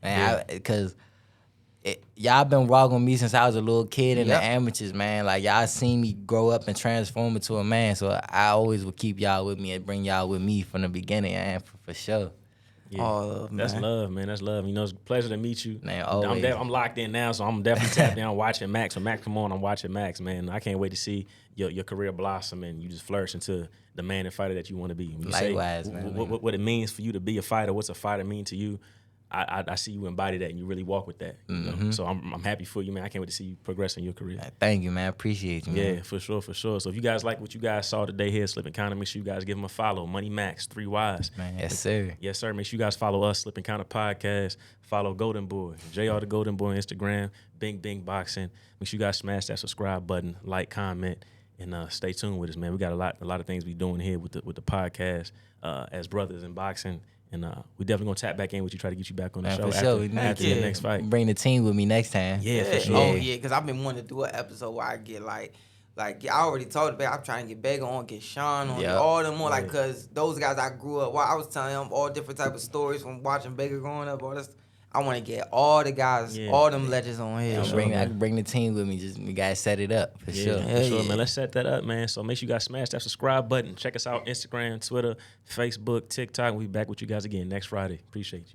Man, because y'all been rocking with me since I was a little kid in the amateurs, man. Like, y'all seen me grow up and transform into a man. So I always would keep y'all with me and bring y'all with me from the beginning, man, for sure. Yeah. Love, That's man. love, man. That's love. You know, it's a pleasure to meet you. Man, always. I'm locked in now, so I'm definitely tapped in watching Max. When Max come on, I'm watching Max, man. I can't wait to see your career blossom and you just flourish into the man and fighter that you want to be. When you Likewise, say man. what it means for you to be a fighter, what's a fighter mean to you, I see you embody that and you really walk with that. You know? So I'm happy for you, man. I can't wait to see you progress in your career. Thank you, man. Appreciate you, man. Yeah, for sure. So if you guys like what you guys saw today here at Slip Encounter, make sure you guys give him a follow. Money Max, 3 Ys. Man, yes, sir. Yes, sir. Make sure you guys follow us, Slip Encounter Podcast. Follow Golden Boy, JR the Golden Boy on Instagram, BINK Boxing. Make sure you guys smash that subscribe button, like, comment, and stay tuned with us, man. We got a lot of things we doing here with the podcast as brothers in boxing. And we definitely gonna tap back in with you, try to get you back on the show for sure. after your next fight. Bring the team with me next time. Yeah, for sure. Oh, yeah, because I've been wanting to do an episode where I get, like I already told you, I'm trying to get Beggar on, get Sean on, all them more, like, because those guys I grew up, I was telling them all different type of stories from watching Beggar growing up, all this. I want to get all the guys, all them legends on here. I can bring the team with me. Just we gotta set it up for sure. For sure, man. Let's set that up, man. So make sure you guys smash that subscribe button. Check us out Instagram, Twitter, Facebook, TikTok. We'll be back with you guys again next Friday. Appreciate you.